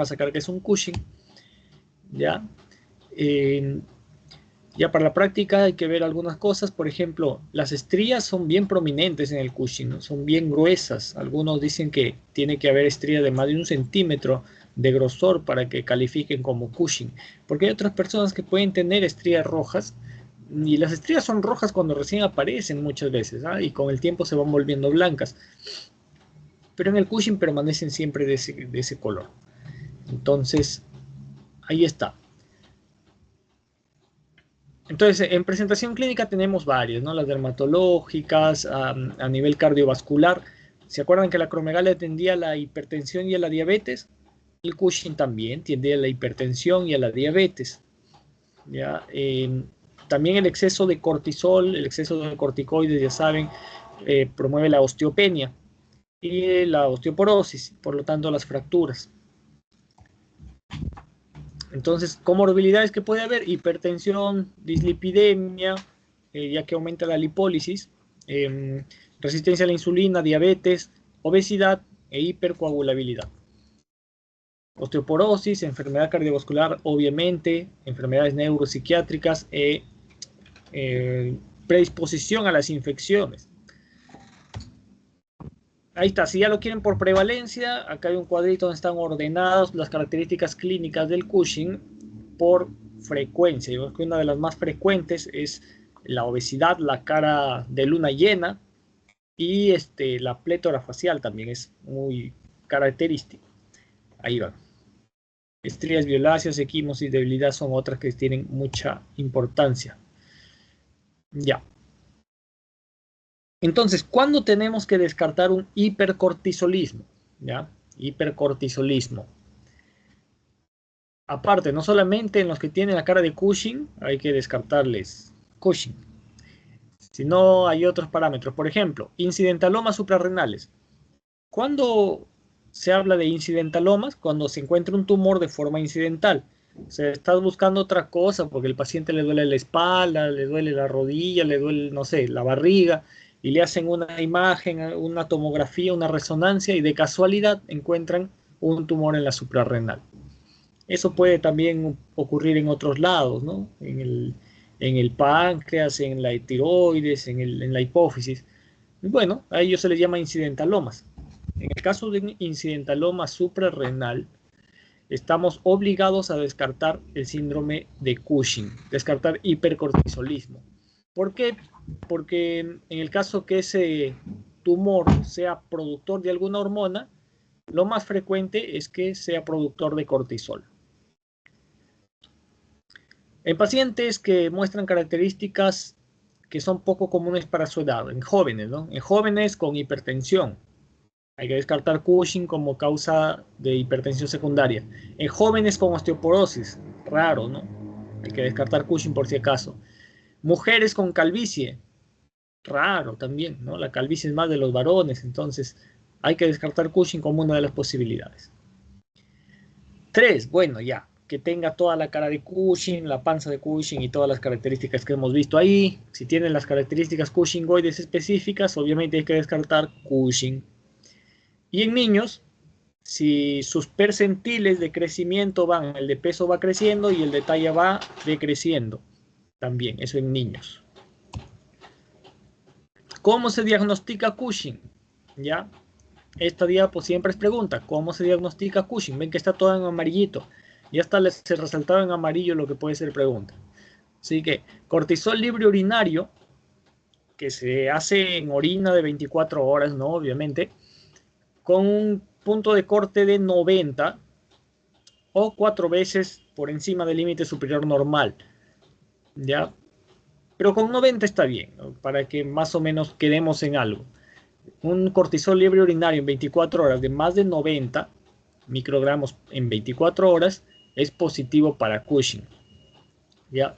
van a sacar que es un Cushing, ¿ya? Ya para la práctica hay que ver algunas cosas. Por ejemplo, las estrías son bien prominentes en el Cushing, ¿no? Son bien gruesas. Algunos dicen que tiene que haber estrías de más de 1 centímetro de grosor para que califiquen como Cushing. Porque hay otras personas que pueden tener estrías rojas, y las estrías son rojas cuando recién aparecen muchas veces, ¿ah? Y con el tiempo se van volviendo blancas. Pero en el Cushing permanecen siempre de ese color. Entonces, ahí está. Entonces, en presentación clínica tenemos varias, ¿no? Las dermatológicas, a nivel cardiovascular. ¿Se acuerdan que la acromegalia tendía a la hipertensión y a la diabetes? El Cushing también tiende a la hipertensión y a la diabetes, ¿ya? También el exceso de cortisol, el exceso de corticoides, ya saben, promueve la osteopenia y la osteoporosis, por lo tanto las fracturas. Entonces, comorbilidades que puede haber: hipertensión, dislipidemia, ya que aumenta la lipólisis, resistencia a la insulina, diabetes, obesidad e hipercoagulabilidad. Osteoporosis, enfermedad cardiovascular, obviamente, enfermedades neuropsiquiátricas, predisposición a las infecciones. Ahí está, si ya lo quieren por prevalencia, acá hay un cuadrito donde están ordenadas las características clínicas del Cushing por frecuencia. Yo creo que una de las más frecuentes es la obesidad, la cara de luna llena, y la plétora facial también es muy característico. Ahí va. Estrías violáceas, equimosis, debilidad son otras que tienen mucha importancia. Ya. Entonces, ¿cuándo tenemos que descartar un hipercortisolismo? ¿Ya? Hipercortisolismo. Aparte, no solamente en los que tienen la cara de Cushing, hay que descartarles Cushing, sino hay otros parámetros. Por ejemplo, incidentalomas suprarrenales. ¿Cuándo se habla de incidentalomas? Cuando se encuentra un tumor de forma incidental. Se está buscando otra cosa porque el paciente le duele la espalda, le duele la rodilla, le duele, no sé, la barriga, y le hacen una imagen, una tomografía, una resonancia, y de casualidad encuentran un tumor en la suprarrenal. Eso puede también ocurrir en otros lados, ¿no? En el páncreas, en la tiroides, en la hipófisis. Bueno, a ellos se les llama incidentalomas. En el caso de un incidentaloma suprarrenal, estamos obligados a descartar el síndrome de Cushing, descartar hipercortisolismo. ¿Por qué? Porque en el caso que ese tumor sea productor de alguna hormona, lo más frecuente es que sea productor de cortisol. En pacientes que muestran características que son poco comunes para su edad, en jóvenes, ¿no? En jóvenes con hipertensión, hay que descartar Cushing como causa de hipertensión secundaria. En jóvenes con osteoporosis, raro, ¿no? Hay que descartar Cushing por si acaso. Mujeres con calvicie, raro también, ¿no? La calvicie es más de los varones, entonces hay que descartar Cushing como una de las posibilidades. 3, bueno, ya, que tenga toda la cara de Cushing, la panza de Cushing y todas las características que hemos visto ahí. Si tienen las características Cushingoides específicas, obviamente hay que descartar Cushing. Y en niños, si sus percentiles de crecimiento van, el de peso va creciendo y el de talla va decreciendo, también, eso en niños. ¿Cómo se diagnostica Cushing? ¿Ya? Esta diapo siempre es pregunta, ¿cómo se diagnostica Cushing? Ven que está todo en amarillito. Ya está, se resaltaba en amarillo lo que puede ser pregunta. Así que cortisol libre urinario, que se hace en orina de 24 horas, ¿no? Obviamente, con un punto de corte de 90 o 4 veces por encima del límite superior normal, ¿ya? Pero con 90 está bien, ¿no? Para que más o menos quedemos en algo. Un cortisol libre urinario en 24 horas de más de 90 microgramos en 24 horas es positivo para Cushing, ¿ya?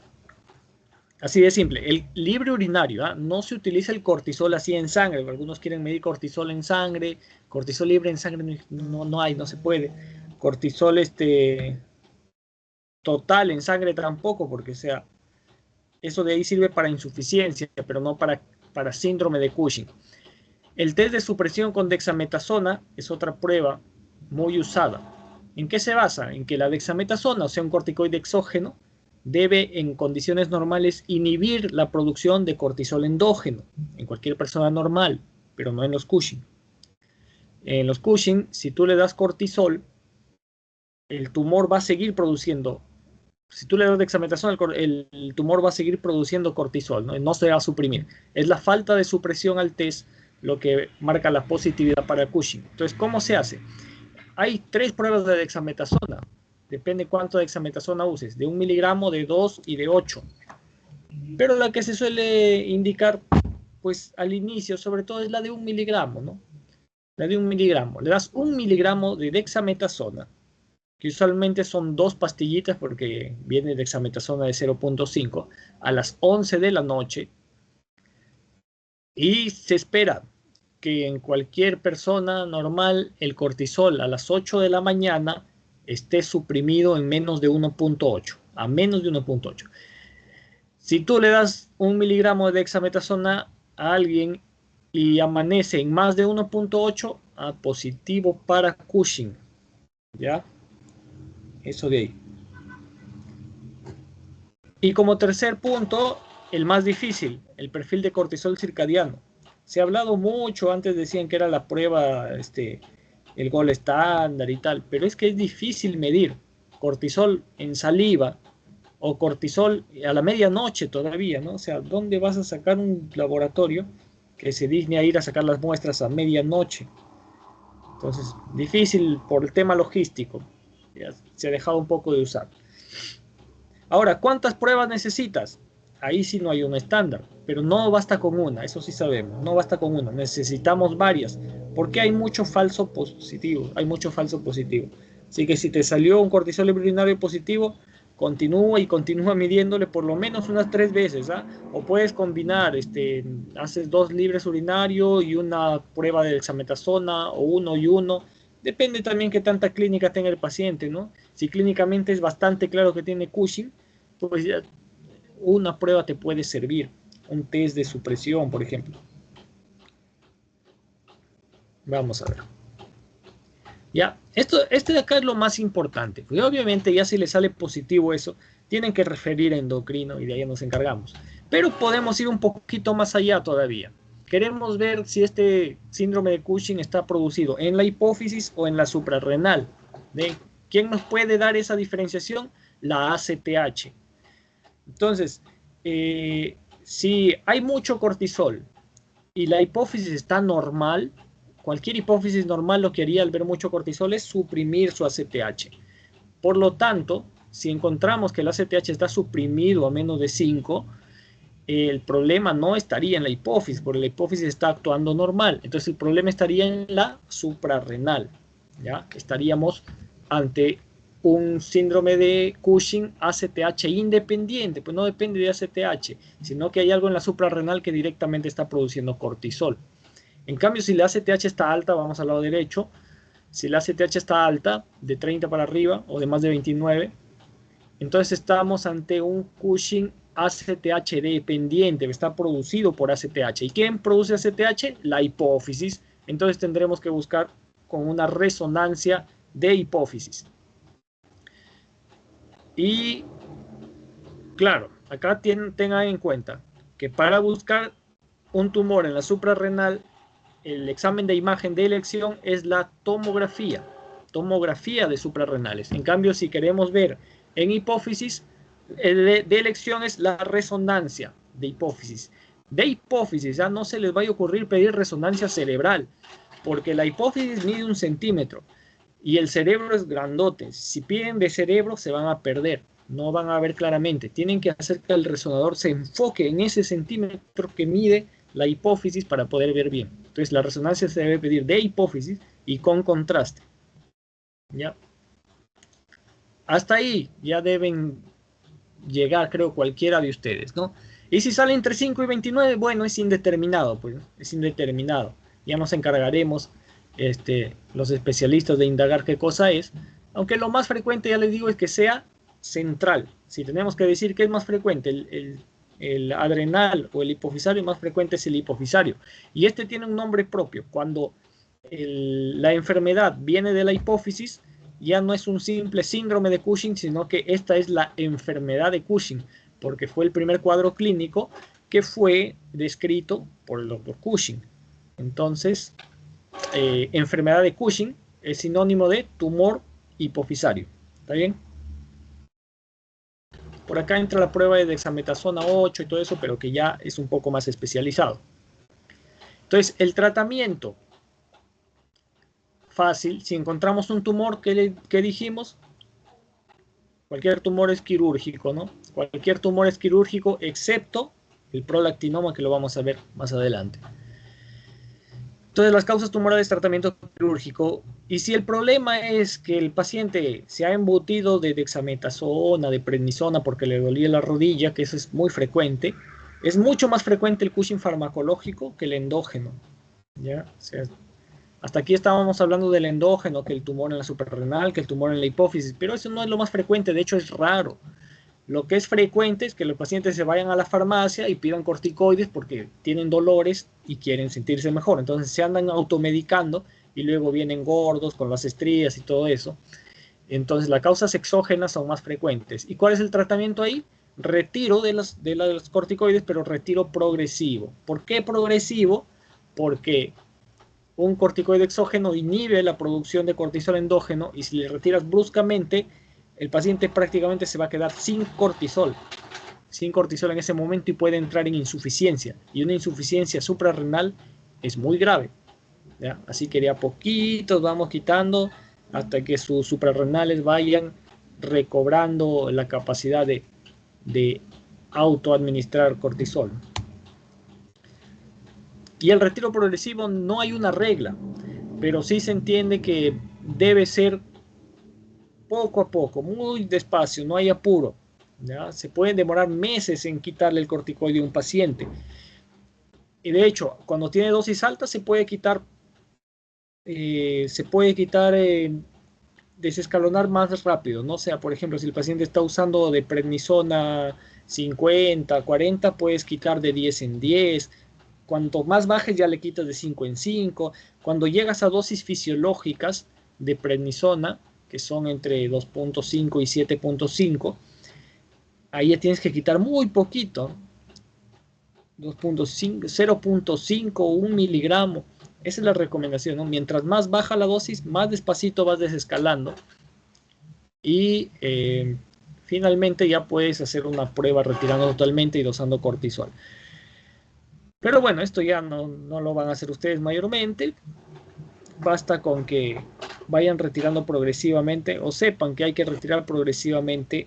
Así de simple. El libre urinario, ¿eh? No se utiliza el cortisol así en sangre. Algunos quieren medir cortisol en sangre. Cortisol libre en sangre no hay, no se puede. Cortisol total en sangre tampoco, porque sea, eso de ahí sirve para insuficiencia, pero no para síndrome de Cushing. El test de supresión con dexametasona es otra prueba muy usada. ¿En qué se basa? En que la dexametasona, o sea, un corticoide exógeno, debe en condiciones normales inhibir la producción de cortisol endógeno en cualquier persona normal, pero no en los Cushing. En los Cushing, si tú le das cortisol, el tumor va a seguir produciendo. Si tú le das dexametasona, el tumor va a seguir produciendo cortisol, ¿no? No se va a suprimir. Es la falta de supresión al test lo que marca la positividad para Cushing. Entonces, ¿cómo se hace? Hay 3 pruebas de dexametasona. Depende cuánto de dexametasona uses, de 1 miligramo, de 2 y de 8. Pero la que se suele indicar, pues al inicio, sobre todo es la de 1 miligramo, ¿no? La de 1 miligramo. Le das 1 miligramo de dexametasona, que usualmente son 2 pastillitas porque viene dexametasona de 0.5 a las 11 de la noche. Y se espera que en cualquier persona normal el cortisol a las 8 de la mañana esté suprimido en menos de 1.8, a menos de 1.8. Si tú le das 1 miligramo de dexametasona a alguien y amanece en más de 1.8, positivo para Cushing, ¿ya? Eso de ahí. Y como tercer punto, el más difícil, el perfil de cortisol circadiano. Se ha hablado mucho, antes decían que era la prueba, el gol estándar y tal, pero es que es difícil medir cortisol en saliva o cortisol a la medianoche todavía, ¿no? O sea, ¿dónde vas a sacar un laboratorio que se digne a ir a sacar las muestras a medianoche? Entonces, difícil por el tema logístico. Ya se ha dejado un poco de usar. Ahora, ¿cuántas pruebas necesitas? Ahí sí no hay un estándar, pero no basta con una, eso sí sabemos, no basta con una, necesitamos varias, porque hay mucho falso positivo, hay mucho falso positivo. Así que si te salió un cortisol urinario positivo, continúa y continúa midiéndole por lo menos unas 3 veces, ¿ah? O puedes combinar, haces 2 libres urinarios y una prueba de dexametasona, o 1 y 1, depende también qué tanta clínica tenga el paciente, ¿no? Si clínicamente es bastante claro que tiene Cushing, pues ya una prueba te puede servir, un test de supresión, por ejemplo. Vamos a ver. Ya, este de acá es lo más importante, porque obviamente ya si le sale positivo eso, tienen que referir a endocrino y de ahí nos encargamos. Pero podemos ir un poquito más allá todavía. Queremos ver si este síndrome de Cushing está producido en la hipófisis o en la suprarrenal. ¿De quién nos puede dar esa diferenciación? La ACTH. Entonces, si hay mucho cortisol y la hipófisis está normal, cualquier hipófisis normal lo que haría al ver mucho cortisol es suprimir su ACTH. Por lo tanto, si encontramos que el ACTH está suprimido a menos de 5, el problema no estaría en la hipófisis, porque la hipófisis está actuando normal. Entonces el problema estaría en la suprarrenal. ¿Ya? Estaríamos ante un síndrome de Cushing ACTH independiente, pues no depende de ACTH, sino que hay algo en la suprarrenal que directamente está produciendo cortisol. En cambio, si la ACTH está alta, vamos al lado derecho, si la ACTH está alta, de 30 para arriba o de más de 29, entonces estamos ante un Cushing ACTH dependiente, está producido por ACTH. ¿Y quién produce ACTH? La hipófisis. Entonces tendremos que buscar con una resonancia de hipófisis. Y claro, acá tengan en cuenta que para buscar un tumor en la suprarrenal, el examen de imagen de elección es la tomografía de suprarrenales. En cambio, si queremos ver en hipófisis, de elección es la resonancia de hipófisis. De hipófisis, ya no se les vaya a ocurrir pedir resonancia cerebral, porque la hipófisis mide 1 centímetro y el cerebro es grandote. Si piden de cerebro, se van a perder, no van a ver claramente. Tienen que hacer que el resonador se enfoque en ese centímetro que mide la hipófisis para poder ver bien. Entonces la resonancia se debe pedir de hipófisis y con contraste. ¿Ya? Hasta ahí ya deben llegar, creo, cualquiera de ustedes, ¿no? Y si sale entre 5 y 29, bueno, es indeterminado, pues, es indeterminado. Ya nos encargaremos, los especialistas de indagar qué cosa es, aunque lo más frecuente, ya les digo, es que sea central. Si tenemos que decir qué es más frecuente, el adrenal o el hipofisario, más frecuente es el hipofisario. Y tiene un nombre propio. Cuando la enfermedad viene de la hipófisis, ya no es un simple síndrome de Cushing, sino que esta es la enfermedad de Cushing, porque fue el primer cuadro clínico que fue descrito por el doctor Cushing. Entonces, enfermedad de Cushing es sinónimo de tumor hipofisario. ¿Está bien? Por acá entra la prueba de dexametasona 8 y todo eso, pero que ya es un poco más especializado. Entonces, el tratamiento fácil, si encontramos un tumor, ¿qué dijimos? Cualquier tumor es quirúrgico, ¿no? Cualquier tumor es quirúrgico, excepto el prolactinoma, que lo vamos a ver más adelante. Entonces, las causas tumorales, tratamiento quirúrgico. Y si el problema es que el paciente se ha embutido de dexametasona, de prednisona, porque le dolía la rodilla, que eso es muy frecuente, es mucho más frecuente el Cushing farmacológico que el endógeno. ¿Ya? O sea, hasta aquí estábamos hablando del endógeno, que el tumor en la suprarrenal, que el tumor en la hipófisis, pero eso no es lo más frecuente, de hecho es raro. Lo que es frecuente es que los pacientes se vayan a la farmacia y pidan corticoides porque tienen dolores y quieren sentirse mejor. Entonces se andan automedicando y luego vienen gordos con las estrías y todo eso. Entonces las causas exógenas son más frecuentes. ¿Y cuál es el tratamiento ahí? Retiro de los corticoides, pero retiro progresivo. ¿Por qué progresivo? Porque un corticoide exógeno inhibe la producción de cortisol endógeno y si le retiras bruscamente, el paciente prácticamente se va a quedar sin cortisol en ese momento y puede entrar en insuficiencia. Y una insuficiencia suprarrenal es muy grave. ¿Ya? Así que de a poquitos vamos quitando hasta que sus suprarrenales vayan recobrando la capacidad de autoadministrar cortisol. Y el retiro progresivo no hay una regla, pero sí se entiende que debe ser poco a poco, muy despacio, no hay apuro. ¿Ya? Se pueden demorar meses en quitarle el corticoide a un paciente. Y de hecho, cuando tiene dosis alta se puede quitar, desescalonar más rápido, ¿no? O sea, por ejemplo, si el paciente está usando de prednisona 50, 40, puedes quitar de 10 en 10. Cuanto más bajes ya le quitas de 5 en 5. Cuando llegas a dosis fisiológicas de prednisona, que son entre 2.5 y 7.5, ahí ya tienes que quitar muy poquito, 2.5, 0.5 o 1 miligramo. Esa es la recomendación, ¿no? Mientras más baja la dosis, más despacito vas desescalando. Y finalmente ya puedes hacer una prueba retirando totalmente y dosando cortisol. Pero bueno, esto ya no lo van a hacer ustedes mayormente. Basta con que vayan retirando progresivamente o sepan que hay que retirar progresivamente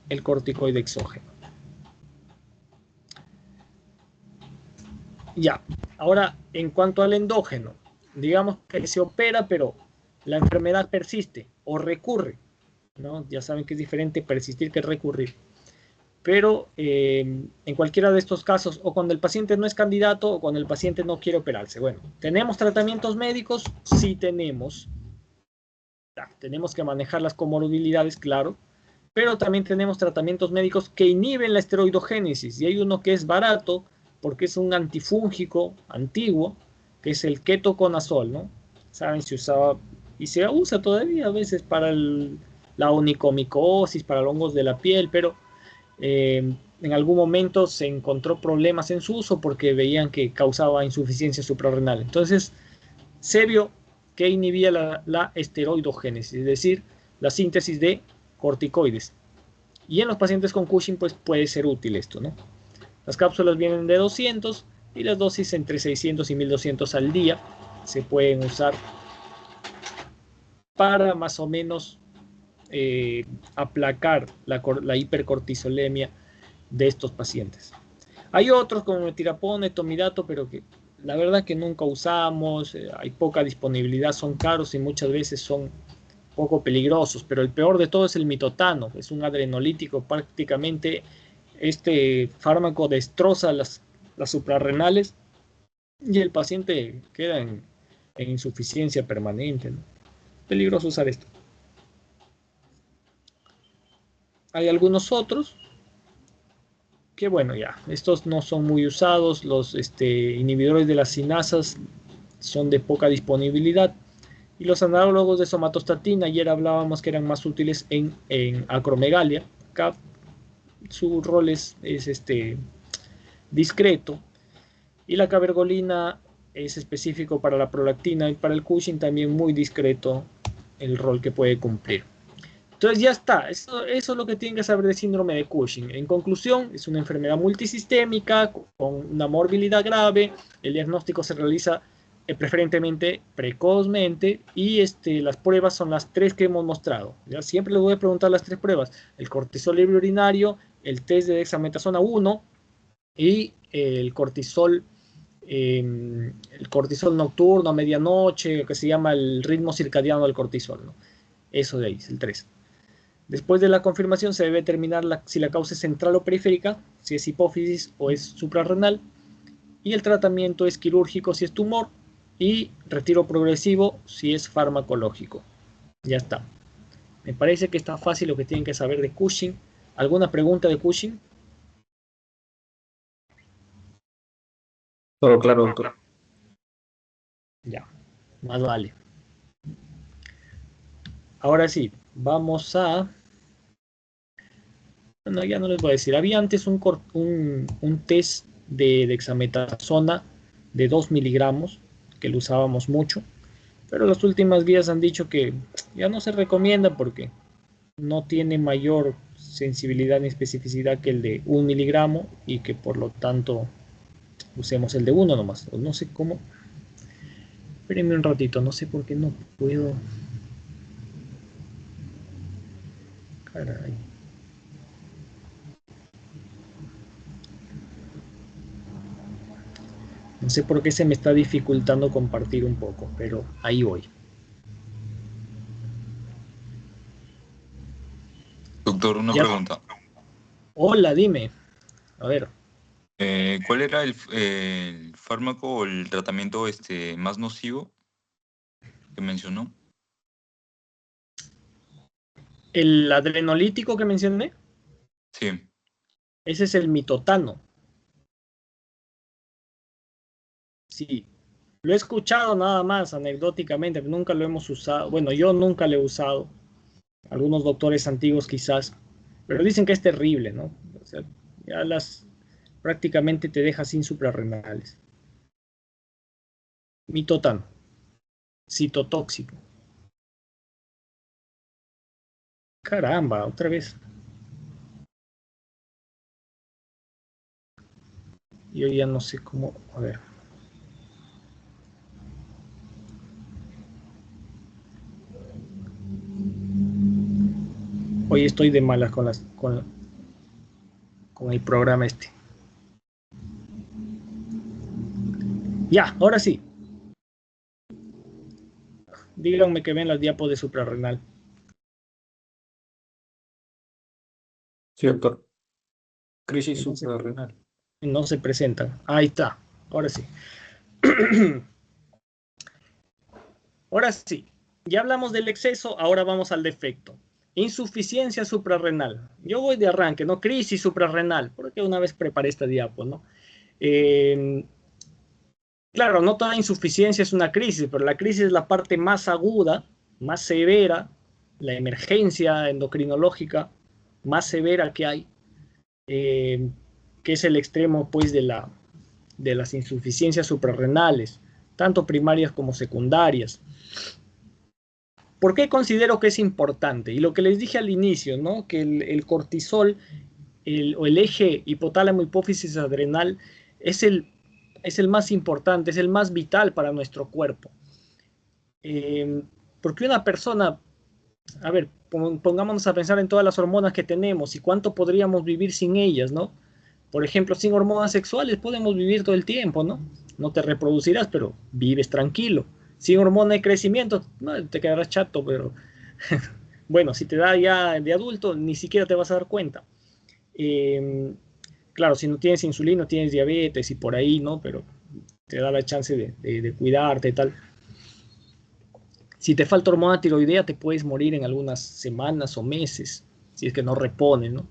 el corticoide exógeno. Ya, ahora en cuanto al endógeno, digamos que se opera, pero la enfermedad persiste o recurre, ¿no? Ya saben que es diferente persistir que recurrir. Pero en cualquiera de estos casos, o cuando el paciente no es candidato o cuando el paciente no quiere operarse. Bueno, ¿tenemos tratamientos médicos? Sí tenemos. Tenemos que manejar las comorbilidades, claro, pero también tenemos tratamientos médicos que inhiben la esteroidogénesis. Y hay uno que es barato porque es un antifúngico antiguo, que es el ketoconazol, ¿no? Saben, se usaba y se usa todavía a veces para la onicomicosis, para los hongos de la piel, pero en algún momento se encontró problemas en su uso porque veían que causaba insuficiencia suprarrenal. Entonces, se vio que inhibía la esteroidogénesis, es decir, la síntesis de corticoides. Y en los pacientes con Cushing, pues puede ser útil esto, ¿no? Las cápsulas vienen de 200 y las dosis entre 600 y 1200 al día se pueden usar para más o menos aplacar la hipercortisolemia de estos pacientes. Hay otros como metirapón, etomidato, pero que la verdad que nunca usamos, hay poca disponibilidad, son caros y muchas veces son poco peligrosos, pero el peor de todo es el mitotano, es un adrenolítico, prácticamente este fármaco destroza las suprarrenales y el paciente queda en insuficiencia permanente, ¿no? Peligroso usar esto. Hay algunos otros que bueno, ya, estos no son muy usados, los inhibidores de las cinasas son de poca disponibilidad, Y los análogos de somatostatina, ayer hablábamos que eran más útiles en acromegalia. Acá su rol es discreto. Y la cabergolina es específico para la prolactina y para el Cushing también muy discreto el rol que puede cumplir. Entonces ya está, eso es lo que tienen que saber de síndrome de Cushing. En conclusión, es una enfermedad multisistémica con una morbilidad grave. El diagnóstico se realiza preferentemente precozmente y las pruebas son las 3 que hemos mostrado. ¿Ya? Siempre les voy a preguntar las 3 pruebas: el cortisol libre urinario, el test de dexametasona 1 y el cortisol nocturno a medianoche, que se llama el ritmo circadiano del cortisol, ¿no? Eso de ahí, es el 3. Después de la confirmación se debe determinar si la causa es central o periférica, si es hipófisis o es suprarrenal, y el tratamiento es quirúrgico si es tumor y retiro progresivo si es farmacológico. Ya está. Me parece que está fácil lo que tienen que saber de Cushing. ¿Alguna pregunta de Cushing? Todo claro, doctor. Ya, más vale. Ahora sí, vamos a... Bueno, ya no les voy a decir. Había antes un test de dexametasona de 2 miligramos, que lo usábamos mucho, pero las últimas guías han dicho que ya no se recomienda porque no tiene mayor sensibilidad ni especificidad que el de 1 miligramo y que por lo tanto usemos el de 1 nomás. No sé cómo. Espérenme un ratito, no sé por qué no puedo. Caray. No sé por qué se me está dificultando compartir un poco, pero ahí voy. Doctor, una Ya. pregunta. Hola, dime. A ver. ¿Cuál era el fármaco o el tratamiento más nocivo que mencionó? El adrenolítico que mencioné, Sí. ese es el mitotano. Sí, lo he escuchado nada más anecdóticamente, pero nunca lo hemos usado. Bueno, yo nunca lo he usado. Algunos doctores antiguos quizás, pero dicen que es terrible, ¿no? O sea, ya prácticamente te deja sin suprarrenales. Mitotano, citotóxico. Caramba, otra vez. Yo ya no sé cómo. A ver. Hoy estoy de malas con el programa este. Ya, ahora sí. Díganme que ven las diapos de suprarrenal. Sí, doctor. Crisis No se, suprarrenal. no se presentan. Ahí está. Ahora sí. Ahora sí. Ya hablamos del exceso, ahora vamos al defecto. Insuficiencia suprarrenal. Yo voy de arranque, ¿no? Crisis suprarrenal, porque una vez preparé esta diapo, ¿no? Claro, no toda insuficiencia es una crisis, pero la crisis es la parte más aguda, más severa, la emergencia endocrinológica más severa que hay, eh, que es el extremo, pues, de las insuficiencias suprarrenales, tanto primarias como secundarias. ¿Por qué considero que es importante? Y lo que les dije al inicio, ¿no? Que el cortisol o el eje hipotálamo hipófisis adrenal es el más importante, es el más vital para nuestro cuerpo. Porque una persona, a ver, pongámonos a pensar en todas las hormonas que tenemos y cuánto podríamos vivir sin ellas, ¿no? Por ejemplo, sin hormonas sexuales podemos vivir todo el tiempo, ¿no? No te reproducirás, pero vives tranquilo. Sin hormona de crecimiento, no, te quedarás chato, pero bueno, si te da ya de adulto, ni siquiera te vas a dar cuenta. Eh, claro, si no tienes insulina, tienes diabetes y por ahí, ¿no? Pero te da la chance de cuidarte y tal. Si te falta hormona tiroidea, te puedes morir en algunas semanas o meses, si es que no repone, ¿no?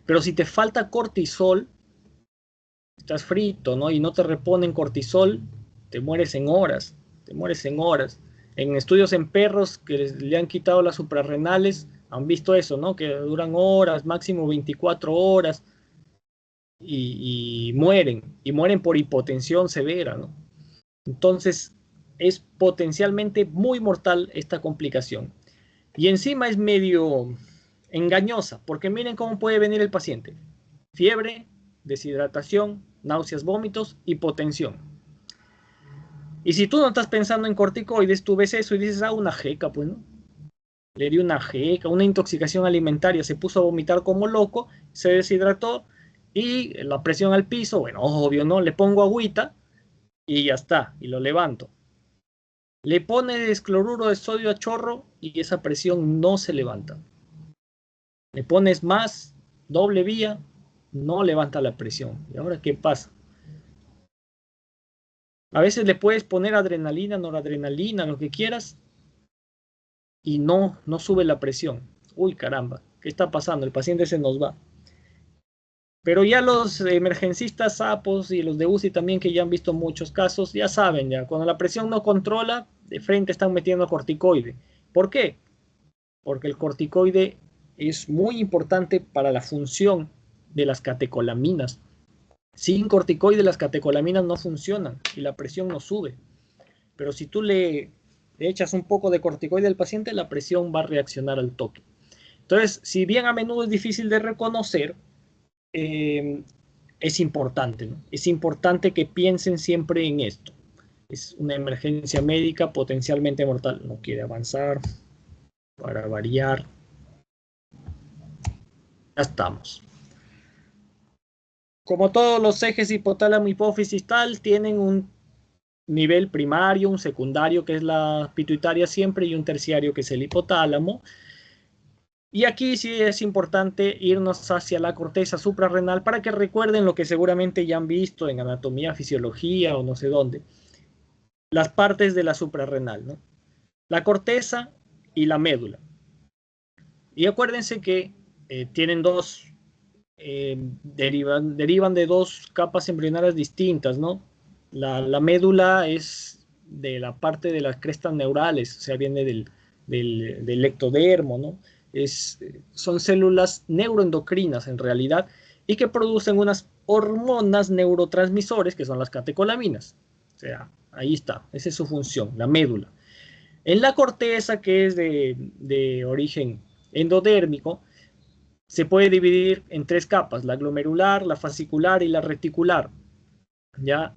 Pero si te falta cortisol, estás frito, ¿no? Y no te reponen cortisol, te mueres en horas, te mueres en horas. En estudios en perros que le han quitado las suprarrenales, han visto eso, ¿no? Que duran horas, máximo 24 horas, y mueren por hipotensión severa, ¿no? Entonces, es potencialmente muy mortal esta complicación. Y encima es medio engañosa, porque miren cómo puede venir el paciente. Fiebre, deshidratación, náuseas, vómitos, hipotensión. Y si tú no estás pensando en corticoides, tú ves eso y dices, ah, una jeca, pues, ¿no? Le dio una jeca, una intoxicación alimentaria, se puso a vomitar como loco, se deshidrató y la presión al piso, bueno, obvio, ¿no? Le pongo agüita y ya está, y lo levanto. Le pones cloruro de sodio a chorro y esa presión no se levanta. Le pones más, doble vía, no levanta la presión. ¿Y ahora qué pasa? A veces le puedes poner adrenalina, noradrenalina, lo que quieras, y no sube la presión. Uy, caramba, ¿qué está pasando? El paciente se nos va. Pero ya los emergencistas sapos y los de UCI también, que ya han visto muchos casos, ya saben, ya cuando la presión no controla, de frente están metiendo corticoide. ¿Por qué? Porque el corticoide es muy importante para la función de las catecolaminas. Sin corticoide las catecolaminas no funcionan y la presión no sube. Pero si tú le echas un poco de corticoide al paciente, la presión va a reaccionar al toque. Entonces, si bien a menudo es difícil de reconocer, es importante, ¿no? Es importante que piensen siempre en esto. Es una emergencia médica potencialmente mortal. No quiere avanzar para variar. Ya estamos. Como todos los ejes hipotálamo, hipófisis, tal, tienen un nivel primario, un secundario que es la pituitaria siempre y un terciario que es el hipotálamo. Y aquí sí es importante irnos hacia la corteza suprarrenal para que recuerden lo que seguramente ya han visto en anatomía, fisiología o no sé dónde. Las partes de la suprarrenal, ¿no? La corteza y la médula. Y acuérdense que tienen dos, derivan de dos capas embrionarias distintas, ¿no? La médula es de la parte de las crestas neurales, o sea, viene del ectodermo, ¿no? Son células neuroendocrinas en realidad y que producen unas hormonas neurotransmisores que son las catecolaminas. O sea, ahí está, esa es su función, la médula. En la corteza, que es de origen endodérmico, se puede dividir en tres capas, la glomerular, la fascicular y la reticular. ¿Ya?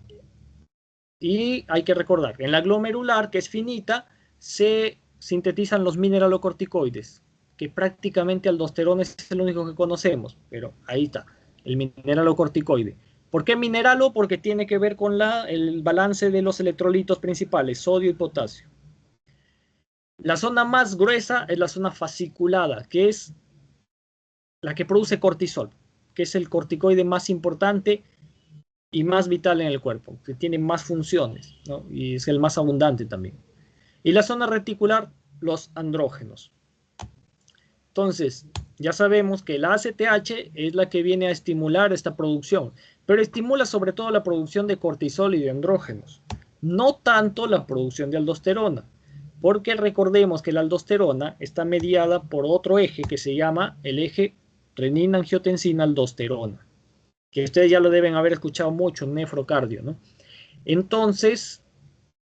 Y hay que recordar, en la glomerular, que es finita, se sintetizan los mineralocorticoides, que prácticamente aldosterona es el único que conocemos, pero ahí está, el mineralocorticoide. ¿Por qué mineralo? Porque tiene que ver con el balance de los electrolitos principales, sodio y potasio. La zona más gruesa es la zona fasciculada, que es la que produce cortisol, que es el corticoide más importante y más vital en el cuerpo, que tiene más funciones, ¿no? Y es el más abundante también. Y la zona reticular, los andrógenos. Entonces, ya sabemos que la ACTH es la que viene a estimular esta producción, pero estimula sobre todo la producción de cortisol y de andrógenos, no tanto la producción de aldosterona, porque recordemos que la aldosterona está mediada por otro eje que se llama el eje renina-angiotensina-aldosterona, que ustedes ya lo deben haber escuchado mucho en nefrocardio, ¿no? Entonces,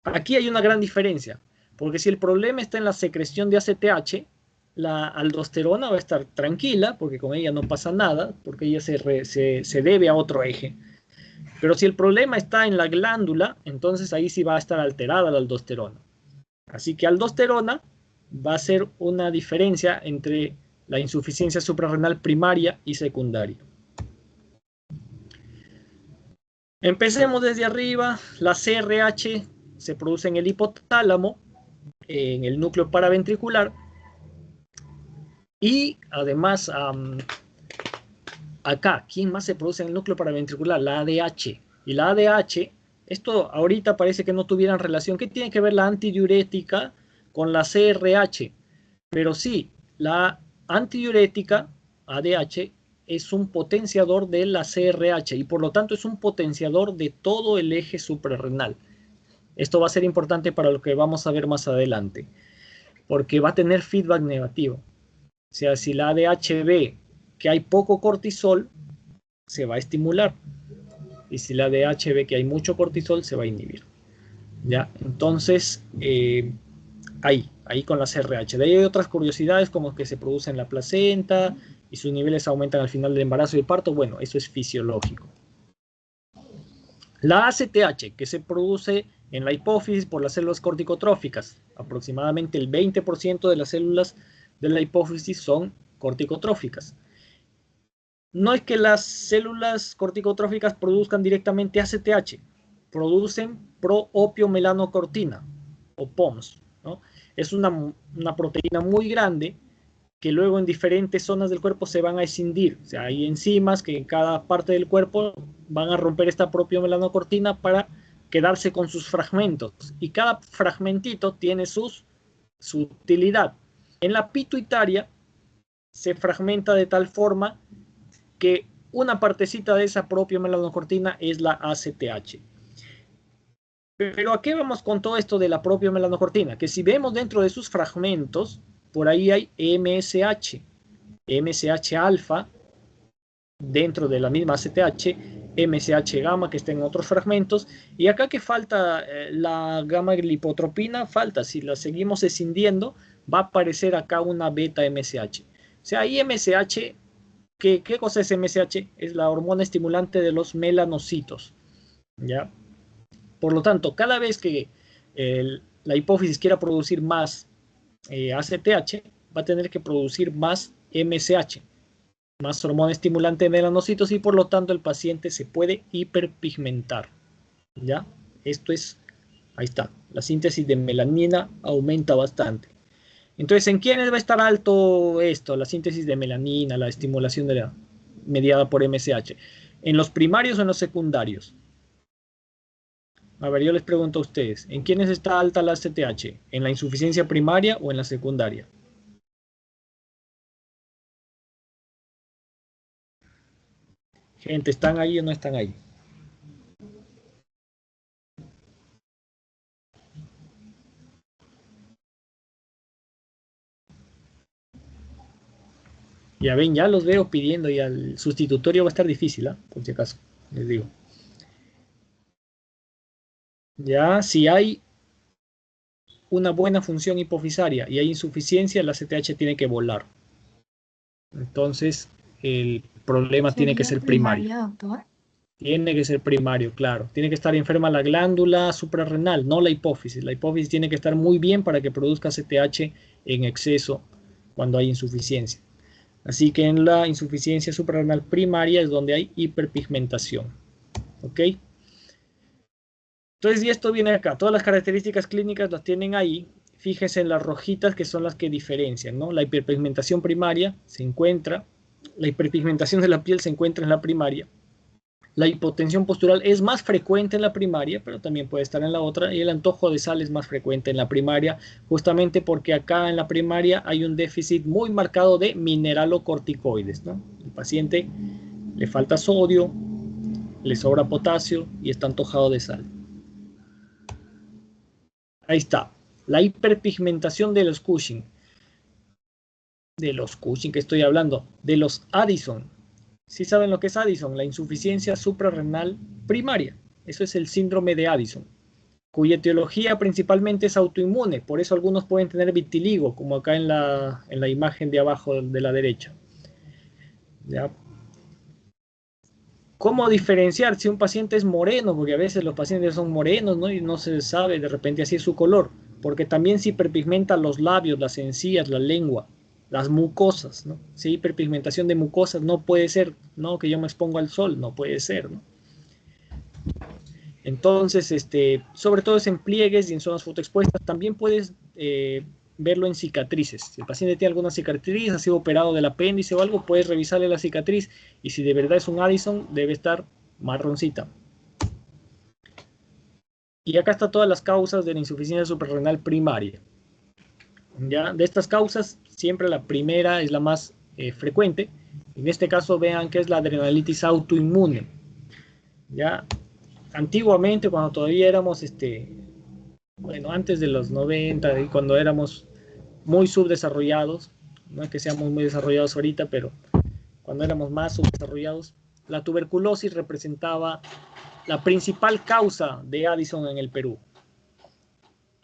aquí hay una gran diferencia, porque si el problema está en la secreción de ACTH, la aldosterona va a estar tranquila, porque con ella no pasa nada, porque ella se debe a otro eje. Pero si el problema está en la glándula, entonces ahí sí va a estar alterada la aldosterona. Así que aldosterona va a ser una diferencia entre la insuficiencia suprarrenal primaria y secundaria. Empecemos desde arriba. La CRH se produce en el hipotálamo, en el núcleo paraventricular, y además acá, ¿quién más se produce en el núcleo paraventricular? La ADH. Y la ADH, esto ahorita parece que no tuvieran relación. ¿Qué tiene que ver la antidiurética con la CRH? Pero sí, la antidiurética, ADH, es un potenciador de la CRH y por lo tanto es un potenciador de todo el eje suprarrenal. Esto va a ser importante para lo que vamos a ver más adelante, porque va a tener feedback negativo. O sea, si la ADH ve que hay poco cortisol, se va a estimular. Y si la ADH ve que hay mucho cortisol, se va a inhibir. ¿Ya? Entonces, ahí con las RH. De ahí hay otras curiosidades como que se produce en la placenta y sus niveles aumentan al final del embarazo y el parto. Bueno, eso es fisiológico. La ACTH, que se produce en la hipófisis por las células corticotróficas. Aproximadamente el 20% de las células de la hipófisis son corticotróficas. No es que las células corticotróficas produzcan directamente ACTH, producen proopiomelanocortina o POMS, ¿no? Es una proteína muy grande que luego en diferentes zonas del cuerpo se van a escindir. O sea, hay enzimas que en cada parte del cuerpo van a romper esta propiomelanocortina para quedarse con sus fragmentos. Y cada fragmentito tiene su utilidad. En la pituitaria se fragmenta de tal forma que una partecita de esa propiomelanocortina es la ACTH. Pero ¿a qué vamos con todo esto de la propiomelanocortina? Que si vemos dentro de sus fragmentos, por ahí hay MSH, MSH alfa dentro de la misma ACTH, MSH gamma que está en otros fragmentos, y acá que falta la gamma glipotropina, falta, si la seguimos escindiendo, va a aparecer acá una beta MSH. O sea, ahí MSH, ¿qué cosa es MSH? Es la hormona estimulante de los melanocitos, ¿ya? Por lo tanto, cada vez que la hipófisis quiera producir más ACTH, va a tener que producir más MSH, más hormona estimulante de melanocitos, y por lo tanto el paciente se puede hiperpigmentar. ¿Ya? Esto es, ahí está, la síntesis de melanina aumenta bastante. Entonces, ¿en quiénes va a estar alto esto? La síntesis de melanina, la estimulación mediada por MSH. ¿En los primarios o en los secundarios? A ver, yo les pregunto a ustedes, ¿en quiénes está alta la ACTH? ¿En la insuficiencia primaria o en la secundaria? Gente, ¿están ahí o no están ahí? Ya ven, ya los veo pidiendo y el sustitutorio va a estar difícil, ¿eh? Por si acaso, les digo. Ya, si hay una buena función hipofisaria y hay insuficiencia, la ACTH tiene que volar. Entonces, el problema tiene que ser primario. Doctor? Tiene que ser primario, claro. Tiene que estar enferma la glándula suprarrenal, no la hipófisis. La hipófisis tiene que estar muy bien para que produzca ACTH en exceso cuando hay insuficiencia. Así que en la insuficiencia suprarrenal primaria es donde hay hiperpigmentación. ¿Ok? Entonces, y esto viene acá. Todas las características clínicas las tienen ahí. Fíjense en las rojitas que son las que diferencian, ¿no? La hiperpigmentación primaria se encuentra, la hiperpigmentación de la piel se encuentra en la primaria. La hipotensión postural es más frecuente en la primaria, pero también puede estar en la otra. Y el antojo de sal es más frecuente en la primaria, justamente porque acá en la primaria hay un déficit muy marcado de mineralocorticoides, ¿no? El paciente le falta sodio, le sobra potasio y está antojado de sal. Ahí está. La hiperpigmentación de los Cushing. De los Cushing que estoy hablando. De los Addison. ¿Sí saben lo que es Addison? La insuficiencia suprarrenal primaria. Eso es el síndrome de Addison, cuya etiología principalmente es autoinmune. Por eso algunos pueden tener vitiligo, como acá en la imagen de abajo de la derecha. ¿Ya? ¿Cómo diferenciar si un paciente es moreno? Porque a veces los pacientes son morenos, ¿no? Y no se sabe de repente así es su color. Porque también se hiperpigmenta los labios, las encías, la lengua, las mucosas, ¿no? Si hay hiperpigmentación de mucosas, no puede ser, ¿no? Que yo me expongo al sol, no puede ser, ¿no? Entonces, sobre todo es en pliegues y en zonas fotoexpuestas. También puedes verlo en cicatrices. Si el paciente tiene alguna cicatriz, ha sido operado del apéndice o algo, puedes revisarle la cicatriz y si de verdad es un Addison, debe estar marroncita. Y acá están todas las causas de la insuficiencia suprarrenal primaria. ¿Ya? De estas causas, siempre la primera es la más frecuente. En este caso, vean que es la adrenalitis autoinmune. ¿Ya? Antiguamente, cuando todavía éramos bueno, antes de los 90 y cuando éramos muy subdesarrollados, no es que seamos muy desarrollados ahorita, pero cuando éramos más subdesarrollados, la tuberculosis representaba la principal causa de Addison en el Perú.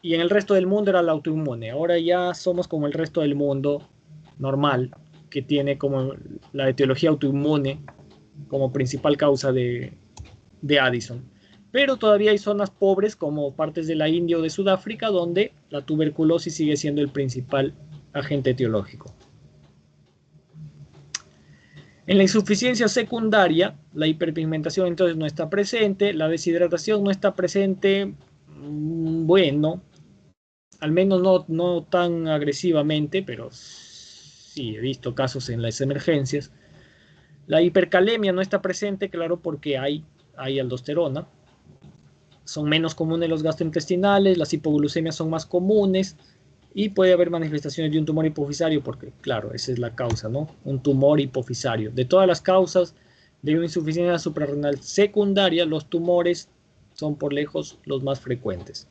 Y en el resto del mundo era la autoinmune. Ahora ya somos como el resto del mundo normal, que tiene como la etiología autoinmune como principal causa de Addison. Pero todavía hay zonas pobres como partes de la India o de Sudáfrica donde la tuberculosis sigue siendo el principal agente etiológico. En la insuficiencia secundaria, la hiperpigmentación entonces no está presente, la deshidratación no está presente, bueno, al menos no tan agresivamente, pero sí he visto casos en las emergencias. La hipercalemia no está presente, claro, porque hay aldosterona. Son menos comunes los gastrointestinales, las hipoglucemias son más comunes y puede haber manifestaciones de un tumor hipofisario porque, claro, esa es la causa, ¿no? Un tumor hipofisario. De todas las causas de una insuficiencia suprarrenal secundaria, los tumores son por lejos los más frecuentes.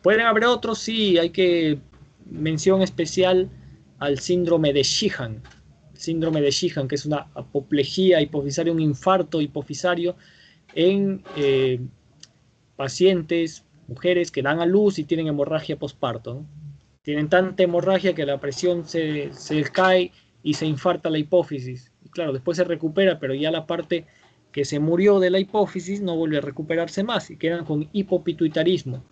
¿Pueden haber otros? Sí, hay que mención especial al síndrome de Sheehan. Síndrome de Sheehan, que es una apoplejía hipofisaria, un infarto hipofisario en pacientes, mujeres que dan a luz y tienen hemorragia postparto, ¿no? Tienen tanta hemorragia que la presión se cae y se infarta la hipófisis. Y claro, después se recupera, pero ya la parte que se murió de la hipófisis no vuelve a recuperarse más y quedan con hipopituitarismo.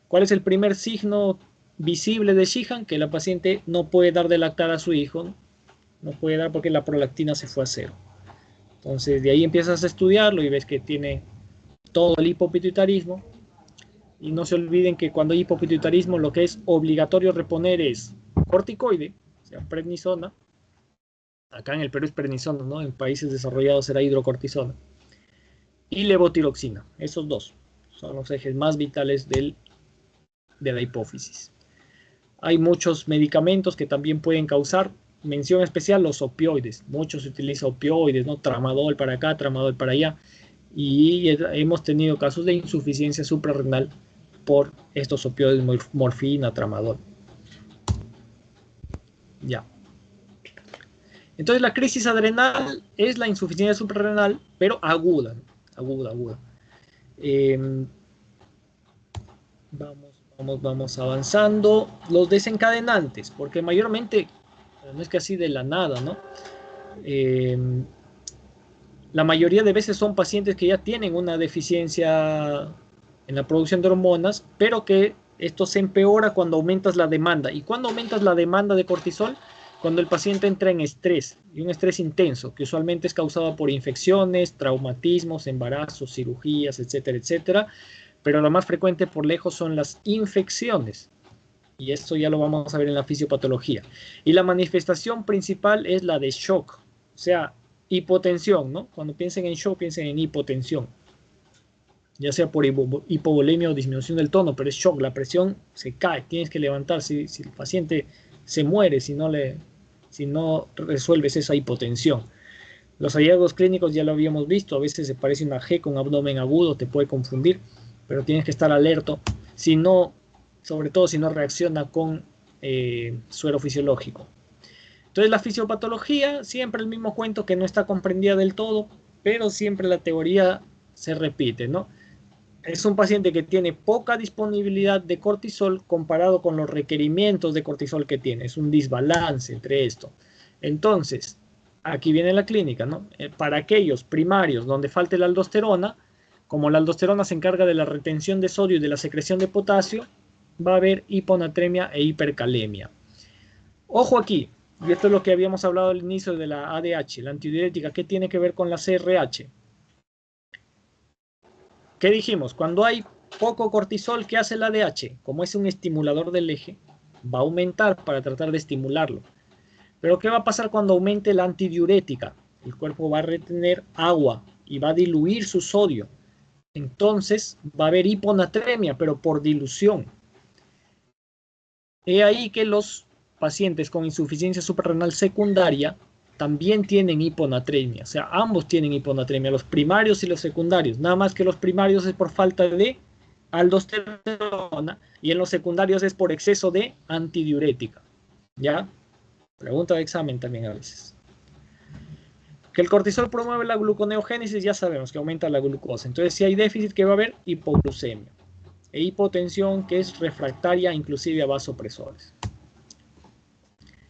¿Cuál es el primer signo visible de Sheehan? Que la paciente no puede dar de lactar a su hijo, no puede dar porque la prolactina se fue a cero. Entonces de ahí empiezas a estudiarlo y ves que tiene todo el hipopituitarismo. Y no se olviden que cuando hay hipopituitarismo lo que es obligatorio reponer es corticoide, o sea, prednisona. Acá en el Perú es prednisona, ¿no? En países desarrollados será hidrocortisona. Y levotiroxina. Esos dos son los ejes más vitales de la hipófisis. Hay muchos medicamentos que también pueden causar, mención especial, los opioides. Muchos se utiliza opioides, ¿no? Tramadol para acá, tramadol para allá. Y hemos tenido casos de insuficiencia suprarrenal por estos opioides, morfina, tramadol. Ya. Entonces la crisis adrenal es la insuficiencia suprarrenal, pero aguda, aguda. Vamos avanzando. Los desencadenantes, porque mayormente, no es que así de la nada, ¿no? La mayoría de veces son pacientes que ya tienen una deficiencia en la producción de hormonas, pero que esto se empeora cuando aumentas la demanda. ¿Y cuando aumentas la demanda de cortisol? Cuando el paciente entra en estrés, y un estrés intenso, que usualmente es causado por infecciones, traumatismos, embarazos, cirugías, etcétera, etcétera. Pero lo más frecuente por lejos son las infecciones. Y esto ya lo vamos a ver en la fisiopatología. Y la manifestación principal es la de shock, o sea, hipotensión, ¿no? Cuando piensen en shock, piensen en hipotensión, ya sea por hipovolemia o disminución del tono, pero es shock, la presión se cae, tienes que levantar, si el paciente se muere si no resuelves esa hipotensión. Los hallazgos clínicos ya lo habíamos visto, a veces se parece una G con abdomen agudo, te puede confundir, pero tienes que estar alerta, sobre todo si no reacciona con suero fisiológico. Entonces la fisiopatología, siempre el mismo cuento que no está comprendida del todo, pero siempre la teoría se repite, ¿no? Es un paciente que tiene poca disponibilidad de cortisol comparado con los requerimientos de cortisol que tiene. Es un desbalance entre esto. Entonces, aquí viene la clínica, ¿no? Para aquellos primarios donde falte la aldosterona, como la aldosterona se encarga de la retención de sodio y de la secreción de potasio, va a haber hiponatremia e hipercalemia. Ojo aquí, y esto es lo que habíamos hablado al inicio de la ADH, la antidiurética, ¿qué tiene que ver con la CRH? ¿Qué dijimos? Cuando hay poco cortisol, ¿qué hace el ADH? Como es un estimulador del eje, va a aumentar para tratar de estimularlo. Pero ¿qué va a pasar cuando aumente la antidiurética? El cuerpo va a retener agua y va a diluir su sodio. Entonces va a haber hiponatremia, pero por dilución. He ahí que los pacientes con insuficiencia suprarrenal secundaria también tienen hiponatremia, o sea, ambos tienen hiponatremia, los primarios y los secundarios, nada más que los primarios es por falta de aldosterona, y en los secundarios es por exceso de antidiurética. ¿Ya? Pregunta de examen también a veces. Que el cortisol promueve la gluconeogénesis, ya sabemos que aumenta la glucosa. Entonces, si hay déficit, ¿qué va a haber? Hipoglucemia. E hipotensión, que es refractaria inclusive a vasopresores.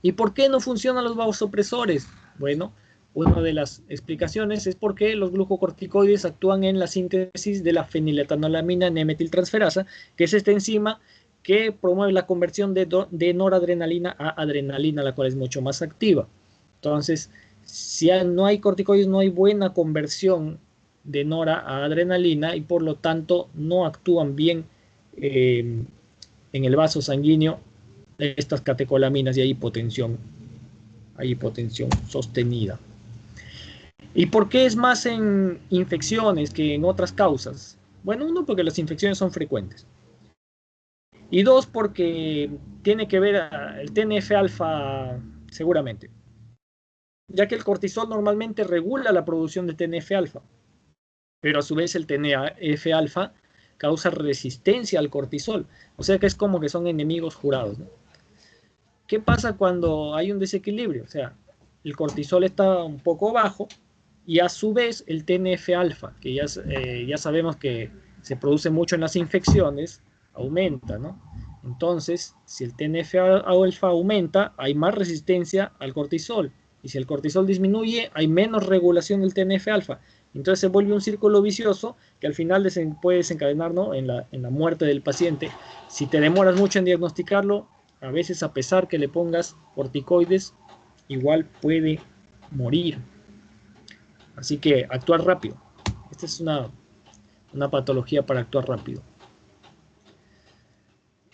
¿Y por qué no funcionan los vasopresores? Bueno, una de las explicaciones es porque los glucocorticoides actúan en la síntesis de la feniletanolamina N-metiltransferasa, que es esta enzima que promueve la conversión de noradrenalina a adrenalina, la cual es mucho más activa. Entonces, si no hay corticoides, no hay buena conversión de nora a adrenalina y por lo tanto no actúan bien en el vaso sanguíneo estas catecolaminas y hay hipotensión sostenida. ¿Y por qué es más en infecciones que en otras causas? Bueno, uno, porque las infecciones son frecuentes. Y dos, porque tiene que ver el TNF-alfa seguramente, ya que el cortisol normalmente regula la producción de TNF-alfa, pero a su vez el TNF-alfa causa resistencia al cortisol, o sea que es como que son enemigos jurados, ¿no? ¿Qué pasa cuando hay un desequilibrio? O sea, el cortisol está un poco bajo y a su vez el TNF-alfa, que ya sabemos que se produce mucho en las infecciones, aumenta, ¿no? Entonces, si el TNF-alfa aumenta, hay más resistencia al cortisol. Y si el cortisol disminuye, hay menos regulación del TNF-alfa. Entonces se vuelve un círculo vicioso que al final puede desencadenar, ¿no?, en la muerte del paciente. Si te demoras mucho en diagnosticarlo, a veces a pesar que le pongas corticoides, igual puede morir. Así que actuar rápido. Esta es una patología para actuar rápido.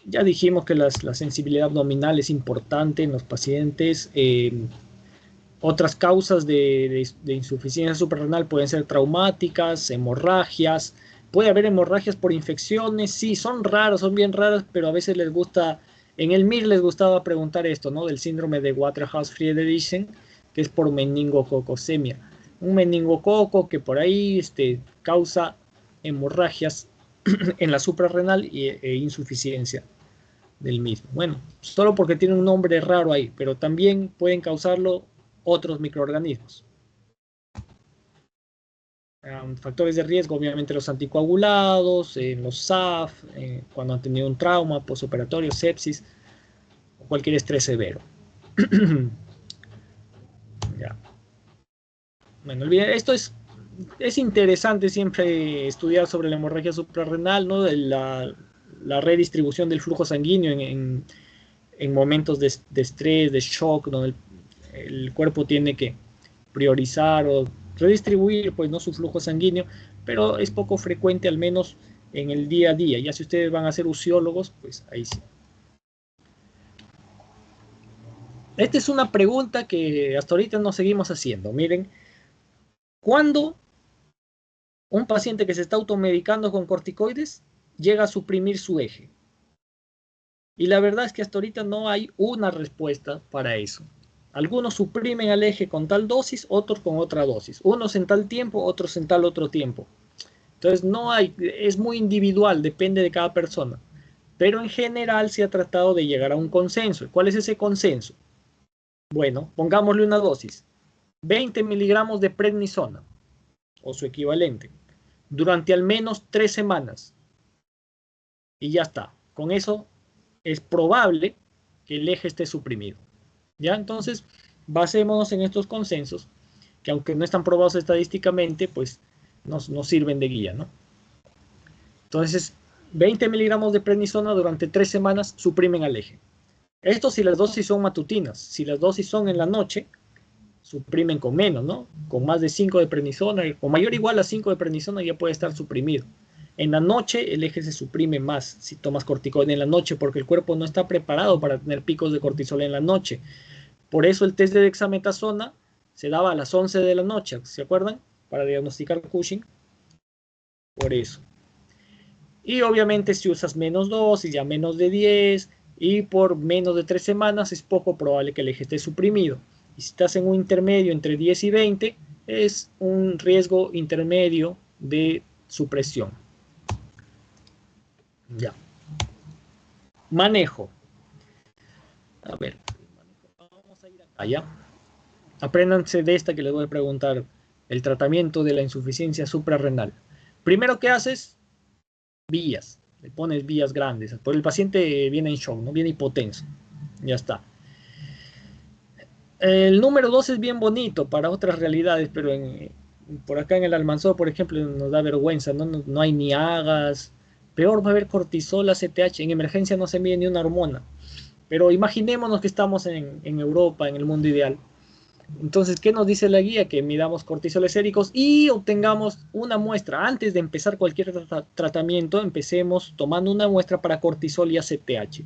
Ya dijimos que la sensibilidad abdominal es importante en los pacientes. Otras causas de insuficiencia suprarrenal pueden ser traumáticas, hemorragias. Puede haber hemorragias por infecciones. Sí, son raras, son bien raras, pero a veces les gusta. En el MIR les gustaba preguntar esto, ¿no? Del síndrome de Waterhouse-Friedrichsen, que es por meningococosemia. Un meningococo que por ahí causa hemorragias en la suprarrenal e insuficiencia del mismo. Bueno, solo porque tiene un nombre raro ahí, pero también pueden causarlo otros microorganismos. Factores de riesgo, obviamente los anticoagulados, los SAF, cuando han tenido un trauma postoperatorio, sepsis o cualquier estrés severo. Ya. Bueno, esto es interesante siempre estudiar sobre la hemorragia suprarrenal, ¿no? La redistribución del flujo sanguíneo en momentos de estrés, de shock, donde el cuerpo tiene que priorizar o redistribuir, pues, no, su flujo sanguíneo, pero es poco frecuente, al menos en el día a día. Ya si ustedes van a ser usiólogos, pues ahí sí. Esta es una pregunta que hasta ahorita nos seguimos haciendo. Miren, ¿cuándo un paciente que se está automedicando con corticoides llega a suprimir su eje? Y la verdad es que hasta ahorita no hay una respuesta para eso. Algunos suprimen al eje con tal dosis, otros con otra dosis. Unos en tal tiempo, otros en tal otro tiempo. Entonces no hay, es muy individual, depende de cada persona. Pero en general se ha tratado de llegar a un consenso. ¿Cuál es ese consenso? Bueno, pongámosle una dosis. 20 miligramos de prednisona o su equivalente durante al menos 3 semanas. Y ya está. Con eso es probable que el eje esté suprimido. ¿Ya? Entonces, basémonos en estos consensos, que aunque no están probados estadísticamente, pues nos sirven de guía, ¿no? Entonces, 20 miligramos de prednisona durante 3 semanas suprimen al eje. Esto si las dosis son matutinas. Si las dosis son en la noche, suprimen con menos, ¿no? Con más de 5 de prednisona, o mayor o igual a 5 de prednisona ya puede estar suprimido. En la noche el eje se suprime más si tomas corticoide en la noche, porque el cuerpo no está preparado para tener picos de cortisol en la noche. Por eso el test de dexametasona se daba a las 11 de la noche, ¿se acuerdan? Para diagnosticar Cushing. Por eso. Y obviamente si usas menos dosis, ya menos de 10, y por menos de 3 semanas, es poco probable que el eje esté suprimido. Y si estás en un intermedio entre 10 y 20, es un riesgo intermedio de supresión. Ya. Manejo. A ver, vamos a ir acá, ¿ya? Apréndanse de esta que les voy a preguntar. El tratamiento de la insuficiencia suprarrenal. Primero que haces, vías. Le pones vías grandes. Por el paciente viene en shock, ¿no? Viene hipotenso. Ya está. El número 2 es bien bonito para otras realidades, pero por acá en el Almanzor, por ejemplo, nos da vergüenza, no hay ni agas. Peor va a haber cortisol, ACTH. En emergencia no se mide ni una hormona. Pero imaginémonos que estamos en Europa, en el mundo ideal. Entonces, ¿qué nos dice la guía? Que midamos cortisoles séricos y obtengamos una muestra. Antes de empezar cualquier tratamiento, empecemos tomando una muestra para cortisol y ACTH,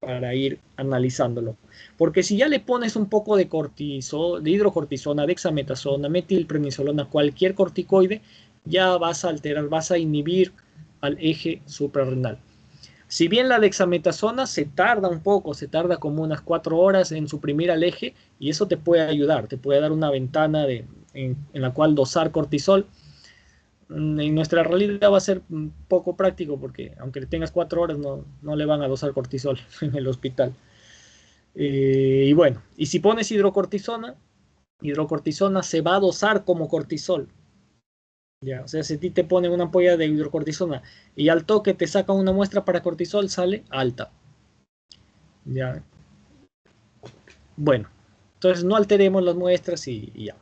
para ir analizándolo. Porque si ya le pones un poco de cortisol, de hidrocortisona, dexametasona, metilprednisolona, cualquier corticoide, ya vas a alterar, vas a inhibir al eje suprarrenal. Si bien la dexametasona se tarda un poco, se tarda como unas 4 horas en suprimir al eje, y eso te puede ayudar, te puede dar una ventana en la cual dosar cortisol. En nuestra realidad va a ser poco práctico porque aunque tengas 4 horas no le van a dosar cortisol en el hospital. Y bueno, y si pones hidrocortisona se va a dosar como cortisol. Ya, o sea, si a ti te ponen una ampolla de hidrocortisona y al toque te sacan una muestra para cortisol, sale alta. Ya. Bueno, entonces no alteremos las muestras y ya.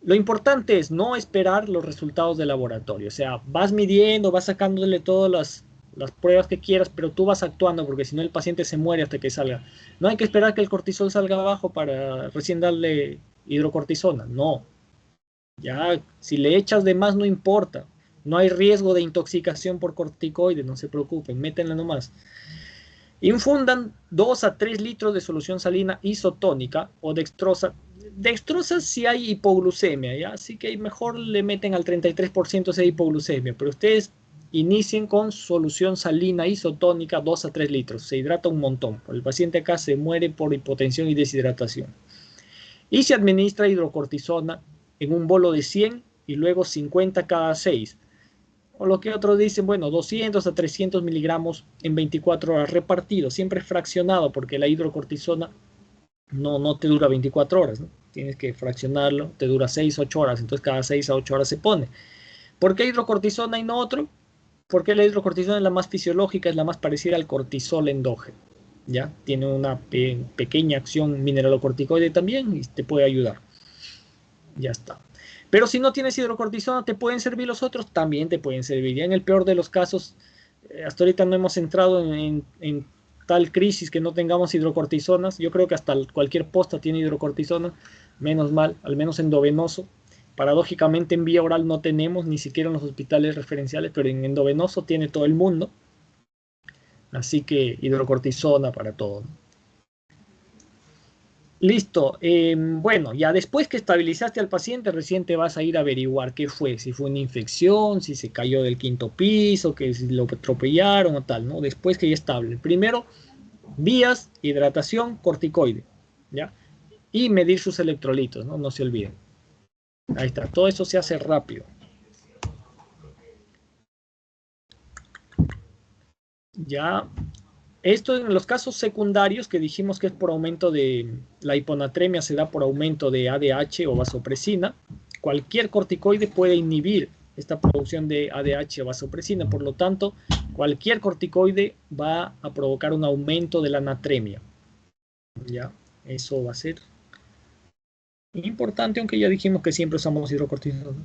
Lo importante es no esperar los resultados de laboratorio. O sea, vas midiendo, vas sacándole todas las pruebas que quieras, pero tú vas actuando porque si no el paciente se muere hasta que salga. No hay que esperar que el cortisol salga abajo para recién darle hidrocortisona. No. Ya, si le echas de más no importa. No hay riesgo de intoxicación por corticoides, no se preocupen, métenla nomás. Infundan 2 a 3 litros de solución salina isotónica o dextrosa. Dextrosa si hay hipoglucemia, ¿ya? Así que mejor le meten al 33% si hay hipoglucemia, pero ustedes inicien con solución salina isotónica 2 a 3 litros. Se hidrata un montón. El paciente acá se muere por hipotensión y deshidratación. Y se administra hidrocortisona en un bolo de 100 y luego 50 cada 6. O lo que otros dicen, bueno, 200 a 300 miligramos en 24 horas repartido, siempre fraccionado, porque la hidrocortisona no te dura 24 horas, ¿no? Tienes que fraccionarlo, te dura 6, 8 horas, entonces cada 6 a 8 horas se pone. ¿Por qué hidrocortisona y no otro? Porque la hidrocortisona es la más fisiológica, es la más parecida al cortisol endógeno, ¿ya? Tiene una pequeña acción mineralocorticoide también y te puede ayudar. Ya está. Pero si no tienes hidrocortisona, ¿te pueden servir los otros? También te pueden servir. Ya en el peor de los casos, hasta ahorita no hemos entrado en tal crisis que no tengamos hidrocortisonas. Yo creo que hasta cualquier posta tiene hidrocortisona, menos mal, al menos endovenoso. Paradójicamente en vía oral no tenemos, ni siquiera en los hospitales referenciales, pero en endovenoso tiene todo el mundo. Así que hidrocortisona para todo. Listo. Bueno, ya después que estabilizaste al paciente, recién te vas a ir a averiguar qué fue, si fue una infección, si se cayó del 5.º piso, que si lo atropellaron o tal, ¿no? Después que ya estable. Primero, vías, hidratación, corticoide, ¿ya? Y medir sus electrolitos, ¿no? No se olviden. Ahí está. Todo eso se hace rápido. Ya. Esto en los casos secundarios que dijimos que es por aumento de la hiponatremia, se da por aumento de ADH o vasopresina. Cualquier corticoide puede inhibir esta producción de ADH o vasopresina, por lo tanto, cualquier corticoide va a provocar un aumento de la natremia. Ya, eso va a ser importante, aunque ya dijimos que siempre usamos hidrocortisona.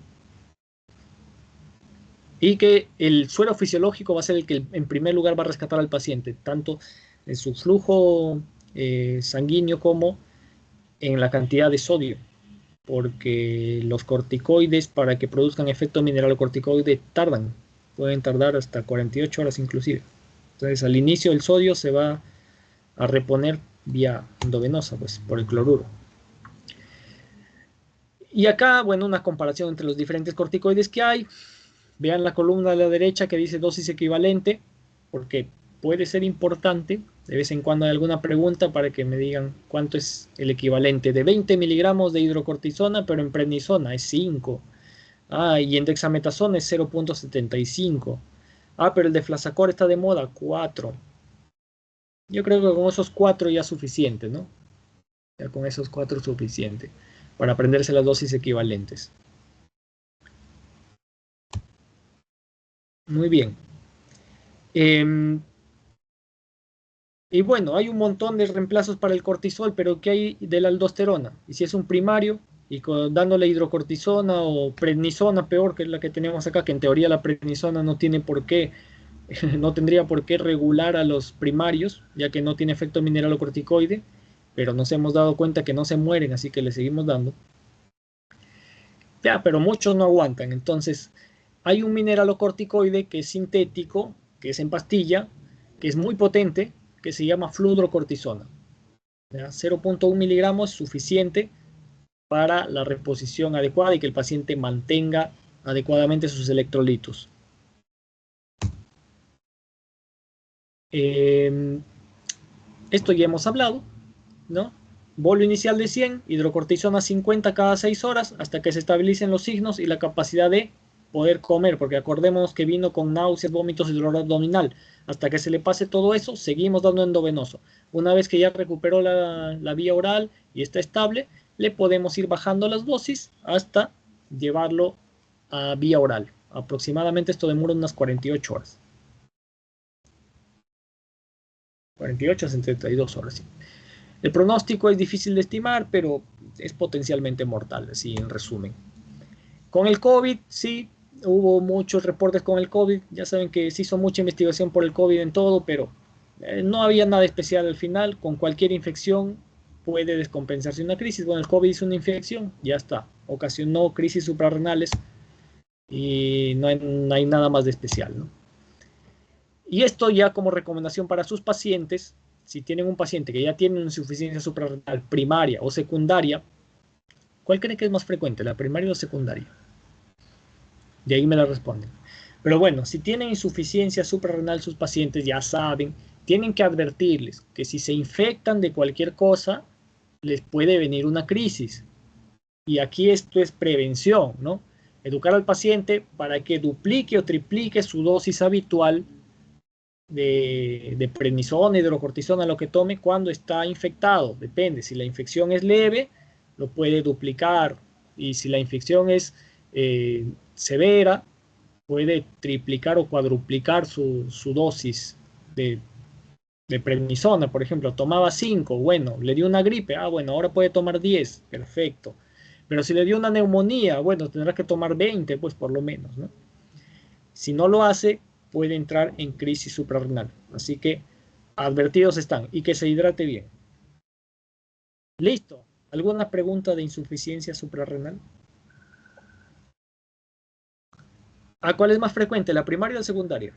Y que el suero fisiológico va a ser el que en primer lugar va a rescatar al paciente, tanto en su flujo sanguíneo como en la cantidad de sodio, porque los corticoides para que produzcan efecto mineralocorticoide tardan, pueden tardar hasta 48 horas inclusive. Entonces al inicio el sodio se va a reponer vía endovenosa, pues por el cloruro. Y acá, bueno, una comparación entre los diferentes corticoides que hay. Vean la columna de la derecha que dice dosis equivalente, porque puede ser importante. De vez en cuando hay alguna pregunta para que me digan cuánto es el equivalente de 20 miligramos de hidrocortisona, pero en prednisona es 5. Y en dexametasona es 0.75. Ah, pero el de Flasacor está de moda, 4. Yo creo que con esos 4 ya es suficiente, ¿no? Ya con esos 4 es suficiente para aprenderse las dosis equivalentes. Muy bien. Y bueno, hay un montón de reemplazos para el cortisol, pero ¿qué hay de la aldosterona? Y si es un primario, y dándole hidrocortisona o prednisona, peor que la que tenemos acá, que en teoría la prednisona no tiene por qué, no tendría por qué regular a los primarios, ya que no tiene efecto mineralocorticoide, pero nos hemos dado cuenta que no se mueren, así que le seguimos dando. Ya, pero muchos no aguantan. Entonces, hay un mineralocorticoide que es sintético, que es en pastilla, que es muy potente, que se llama fludrocortisona. 0.1 miligramos es suficiente para la reposición adecuada y que el paciente mantenga adecuadamente sus electrolitos. Esto ya hemos hablado, ¿no? Bolo inicial de 100, hidrocortisona 50 cada 6 horas hasta que se estabilicen los signos y la capacidad de poder comer, porque acordémonos que vino con náuseas, vómitos y dolor abdominal. Hasta que se le pase todo eso, seguimos dando endovenoso. Una vez que ya recuperó la vía oral y está estable, le podemos ir bajando las dosis hasta llevarlo a vía oral. Aproximadamente esto demora unas 48 horas. 48 a 72 horas, sí. El pronóstico es difícil de estimar, pero es potencialmente mortal, así en resumen. Con el COVID, sí, hubo muchos reportes con el COVID. Ya saben que se hizo mucha investigación por el COVID en todo, pero no había nada especial al final. Con cualquier infección puede descompensarse una crisis. Bueno, el COVID hizo una infección, ya está. Ocasionó crisis suprarrenales y no hay nada más de especial, ¿no? Y esto ya como recomendación para sus pacientes, si tienen un paciente que ya tiene una insuficiencia suprarrenal primaria o secundaria, ¿cuál creen que es más frecuente, la primaria o la secundaria? De ahí me la responden. Pero bueno, si tienen insuficiencia suprarrenal sus pacientes, ya saben, tienen que advertirles que si se infectan de cualquier cosa, les puede venir una crisis. Y aquí esto es prevención, ¿no? Educar al paciente para que duplique o triplique su dosis habitual de prednisona, hidrocortisona, lo que tome cuando está infectado. Depende, si la infección es leve, lo puede duplicar. Y si la infección es severa, puede triplicar o cuadruplicar su dosis de prednisona. Por ejemplo, tomaba 5, bueno, le dio una gripe, bueno, ahora puede tomar 10, perfecto. Pero si le dio una neumonía, bueno, tendrá que tomar 20, pues por lo menos, ¿no? Si no lo hace, puede entrar en crisis suprarrenal. Así que advertidos están y que se hidrate bien. Listo. ¿Alguna pregunta de insuficiencia suprarrenal? ¿Cuál es más frecuente, la primaria o la secundaria?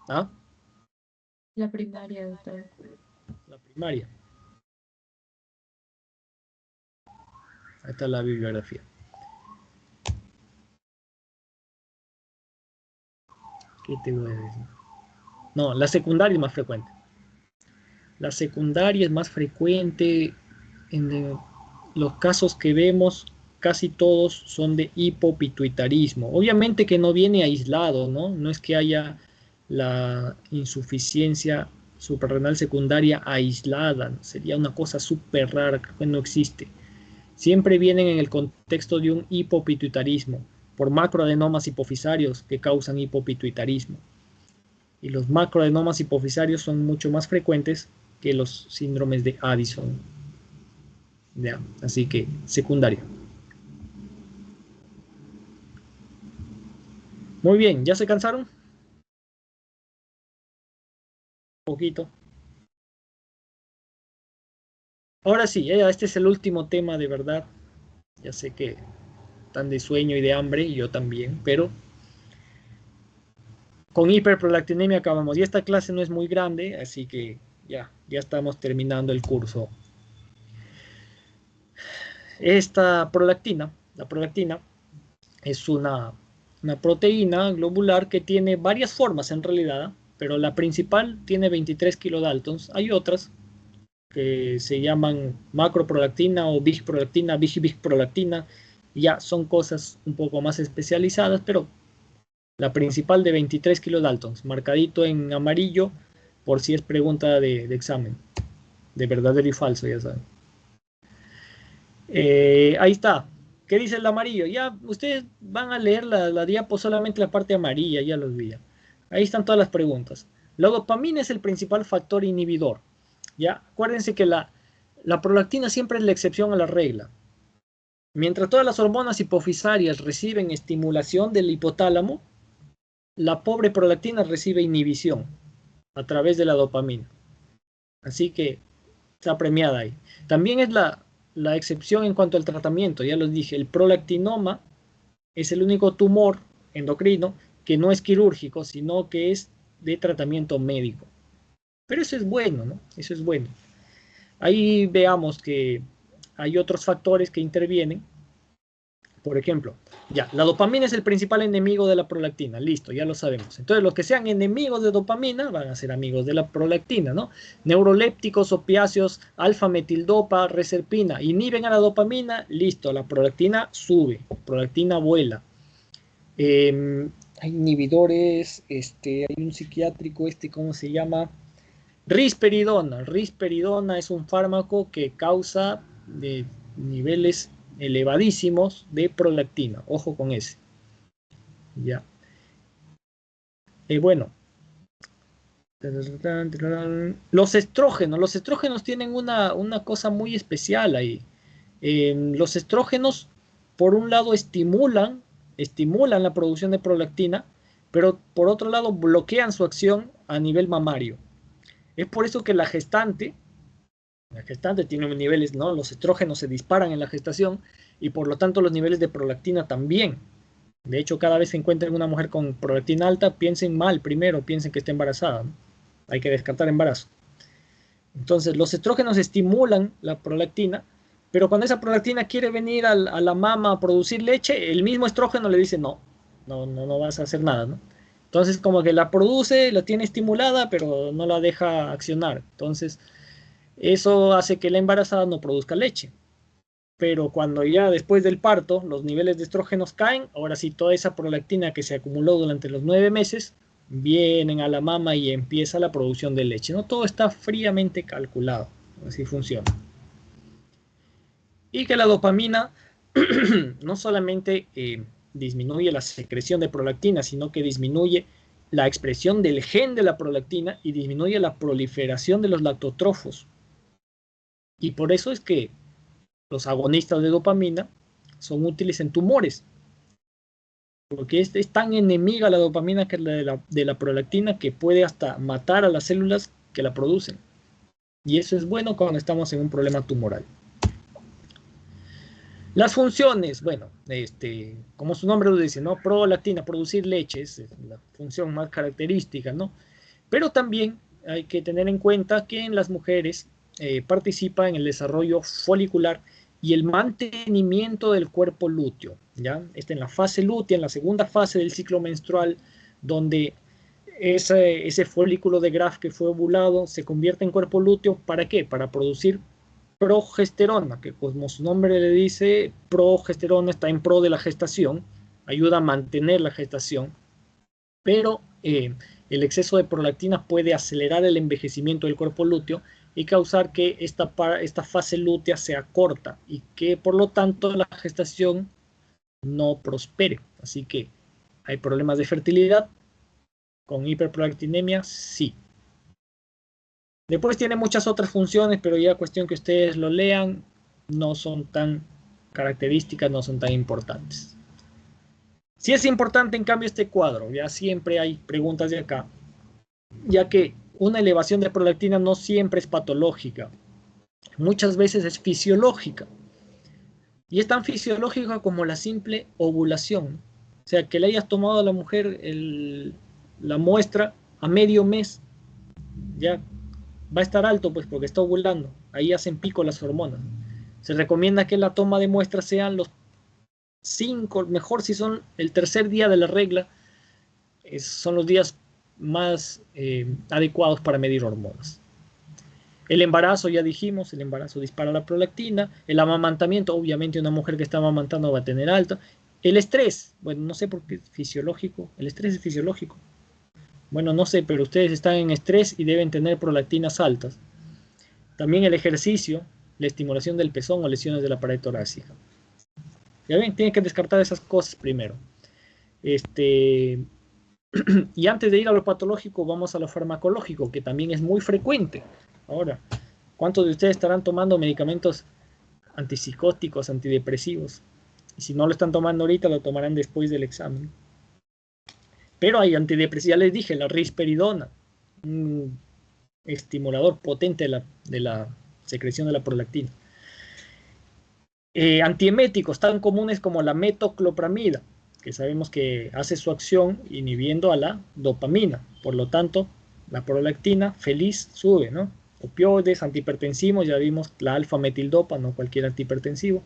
¿Ah? La primaria, doctor. La primaria. Ahí está la bibliografía. ¿Qué te voy a decir? No, la secundaria es más frecuente. La secundaria es más frecuente en los casos que vemos, casi todos son de hipopituitarismo. Obviamente que no viene aislado, ¿no? No es que haya la insuficiencia suprarrenal secundaria aislada. Sería una cosa súper rara, creo que no existe. Siempre vienen en el contexto de un hipopituitarismo por macroadenomas hipofisarios que causan hipopituitarismo. Y los macroadenomas hipofisarios son mucho más frecuentes que los síndromes de Addison. ¿Ya? Así que secundaria. Muy bien, ¿ya se cansaron? Un poquito. Ahora sí, este es el último tema de verdad. Ya sé que están de sueño y de hambre, y yo también, pero con hiperprolactinemia acabamos. Y esta clase no es muy grande, así que ya estamos terminando el curso. Esta prolactina, la prolactina, es una proteína globular que tiene varias formas en realidad, pero la principal tiene 23 kilodaltons. Hay otras que se llaman macroprolactina o big prolactina, big prolactina, Ya son cosas un poco más especializadas, pero la principal de 23 kilodaltons, marcadito en amarillo, por si es pregunta de examen, de verdadero y falso, ya saben. Ahí está. ¿Qué dice el amarillo? Ya ustedes van a leer la diapo, solamente la parte amarilla, ya los vi. Ahí están todas las preguntas. La dopamina es el principal factor inhibidor. Ya, acuérdense que la prolactina siempre es la excepción a la regla. Mientras todas las hormonas hipofisarias reciben estimulación del hipotálamo, la pobre prolactina recibe inhibición a través de la dopamina. Así que está premiada ahí. También es la excepción en cuanto al tratamiento. Ya los dije, el prolactinoma es el único tumor endocrino que no es quirúrgico, sino que es de tratamiento médico. Pero eso es bueno, ¿no? Eso es bueno. Ahí veamos que hay otros factores que intervienen. Por ejemplo, ya, la dopamina es el principal enemigo de la prolactina, listo, ya lo sabemos. Entonces, los que sean enemigos de dopamina van a ser amigos de la prolactina, ¿no? Neurolépticos, opiáceos, alfa-metildopa, reserpina, inhiben a la dopamina, listo, la prolactina sube, prolactina vuela. Hay inhibidores, hay un psiquiátrico, ¿cómo se llama? Risperidona. Risperidona es un fármaco que causa de niveles elevadísimos de prolactina. Ojo con ese. Ya. Bueno. Los estrógenos tienen una cosa muy especial ahí. Los estrógenos, por un lado, estimulan la producción de prolactina, pero por otro lado bloquean su acción a nivel mamario. Es por eso que la gestante tiene niveles, ¿no? Los estrógenos se disparan en la gestación y por lo tanto los niveles de prolactina también. De hecho, cada vez que encuentren una mujer con prolactina alta, piensen mal primero, piensen que está embarazada, ¿no? Hay que descartar embarazo. Entonces, los estrógenos estimulan la prolactina, pero cuando esa prolactina quiere venir a la mama a producir leche, el mismo estrógeno le dice no vas a hacer nada, ¿no? Entonces, como que la produce, la tiene estimulada, pero no la deja accionar. Entonces, eso hace que la embarazada no produzca leche. Pero cuando ya después del parto los niveles de estrógenos caen, ahora sí toda esa prolactina que se acumuló durante los 9 meses vienen a la mama y empieza la producción de leche, ¿no? Todo está fríamente calculado, así funciona. Y que la dopamina no solamente disminuye la secreción de prolactina, sino que disminuye la expresión del gen de la prolactina y disminuye la proliferación de los lactotrofos. Y por eso es que los agonistas de dopamina son útiles en tumores, porque es tan enemiga la dopamina que de la prolactina que puede hasta matar a las células que la producen. Y eso es bueno cuando estamos en un problema tumoral. Las funciones, bueno, como su nombre lo dice, ¿no? Prolactina, producir leche, es la función más característica, ¿no? Pero también hay que tener en cuenta que en las mujeres participa en el desarrollo folicular y el mantenimiento del cuerpo lúteo, ¿ya? Está en la fase lútea, en la segunda fase del ciclo menstrual, donde ese folículo de Graf que fue ovulado se convierte en cuerpo lúteo, ¿para qué? Para producir progesterona, que como su nombre le dice, progesterona está en pro de la gestación, ayuda a mantener la gestación, pero el exceso de prolactina puede acelerar el envejecimiento del cuerpo lúteo y causar que esta fase lútea sea corta y que por lo tanto la gestación no prospere. Así que hay problemas de fertilidad con hiperprolactinemia, sí. Después tiene muchas otras funciones, pero ya cuestión que ustedes lo lean, no son tan características, no son tan importantes. Sí es importante en cambio este cuadro, ya siempre hay preguntas de acá, ya que una elevación de prolactina no siempre es patológica, muchas veces es fisiológica. Y es tan fisiológica como la simple ovulación. O sea, que le hayas tomado a la mujer la muestra a medio mes, ya va a estar alto, pues porque está ovulando. Ahí hacen pico las hormonas. Se recomienda que la toma de muestras sean los 5, mejor si son el tercer día de la regla, son los días más adecuados para medir hormonas. El embarazo, ya dijimos, el embarazo dispara la prolactina. El amamantamiento, obviamente una mujer que está amamantando va a tener alto. El estrés, bueno, no sé por qué es fisiológico. El estrés es fisiológico. Bueno, no sé, pero ustedes están en estrés y deben tener prolactinas altas. También el ejercicio, la estimulación del pezón o lesiones de la pared torácica. Ya ven, tienen que descartar esas cosas primero. Y antes de ir a lo patológico, vamos a lo farmacológico, que también es muy frecuente. Ahora, ¿cuántos de ustedes estarán tomando medicamentos antipsicóticos, antidepresivos? Y si no lo están tomando ahorita, lo tomarán después del examen. Pero hay antidepresivos, ya les dije, la risperidona, un estimulador potente de la secreción de la prolactina. Antieméticos tan comunes como la metoclopramida, que sabemos que hace su acción inhibiendo a la dopamina. Por lo tanto, la prolactina feliz sube, ¿no? Opioides, antihipertensivos, ya vimos la alfa-metildopa, no cualquier antihipertensivo.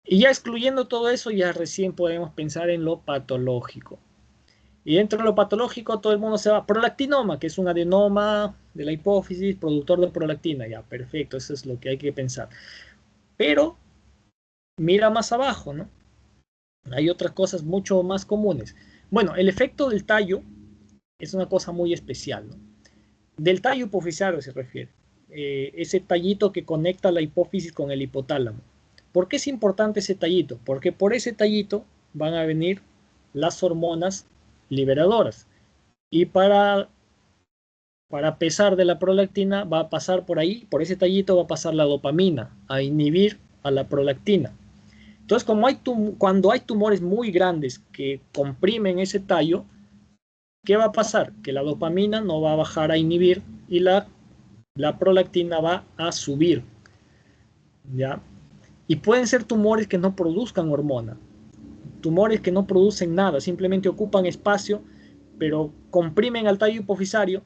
Y ya excluyendo todo eso, ya recién podemos pensar en lo patológico. Y dentro de lo patológico, todo el mundo se va. Prolactinoma, que es un adenoma de la hipófisis, productor de prolactina. Ya, perfecto, eso es lo que hay que pensar. Pero mira más abajo, ¿no? Hay otras cosas mucho más comunes. Bueno, el efecto del tallo es una cosa muy especial, ¿no? Del tallo hipofisario se refiere. Ese tallito que conecta la hipófisis con el hipotálamo. ¿Por qué es importante ese tallito? Porque por ese tallito van a venir las hormonas liberadoras. Y para pesar de la prolactina va a pasar por ahí, por ese tallito va a pasar la dopamina, a inhibir a la prolactina. Entonces, cuando hay tumores muy grandes que comprimen ese tallo, ¿qué va a pasar? Que la dopamina no va a bajar a inhibir y la prolactina va a subir. ¿Ya? Y pueden ser tumores que no produzcan hormona, tumores que no producen nada, simplemente ocupan espacio, pero comprimen al tallo hipofisario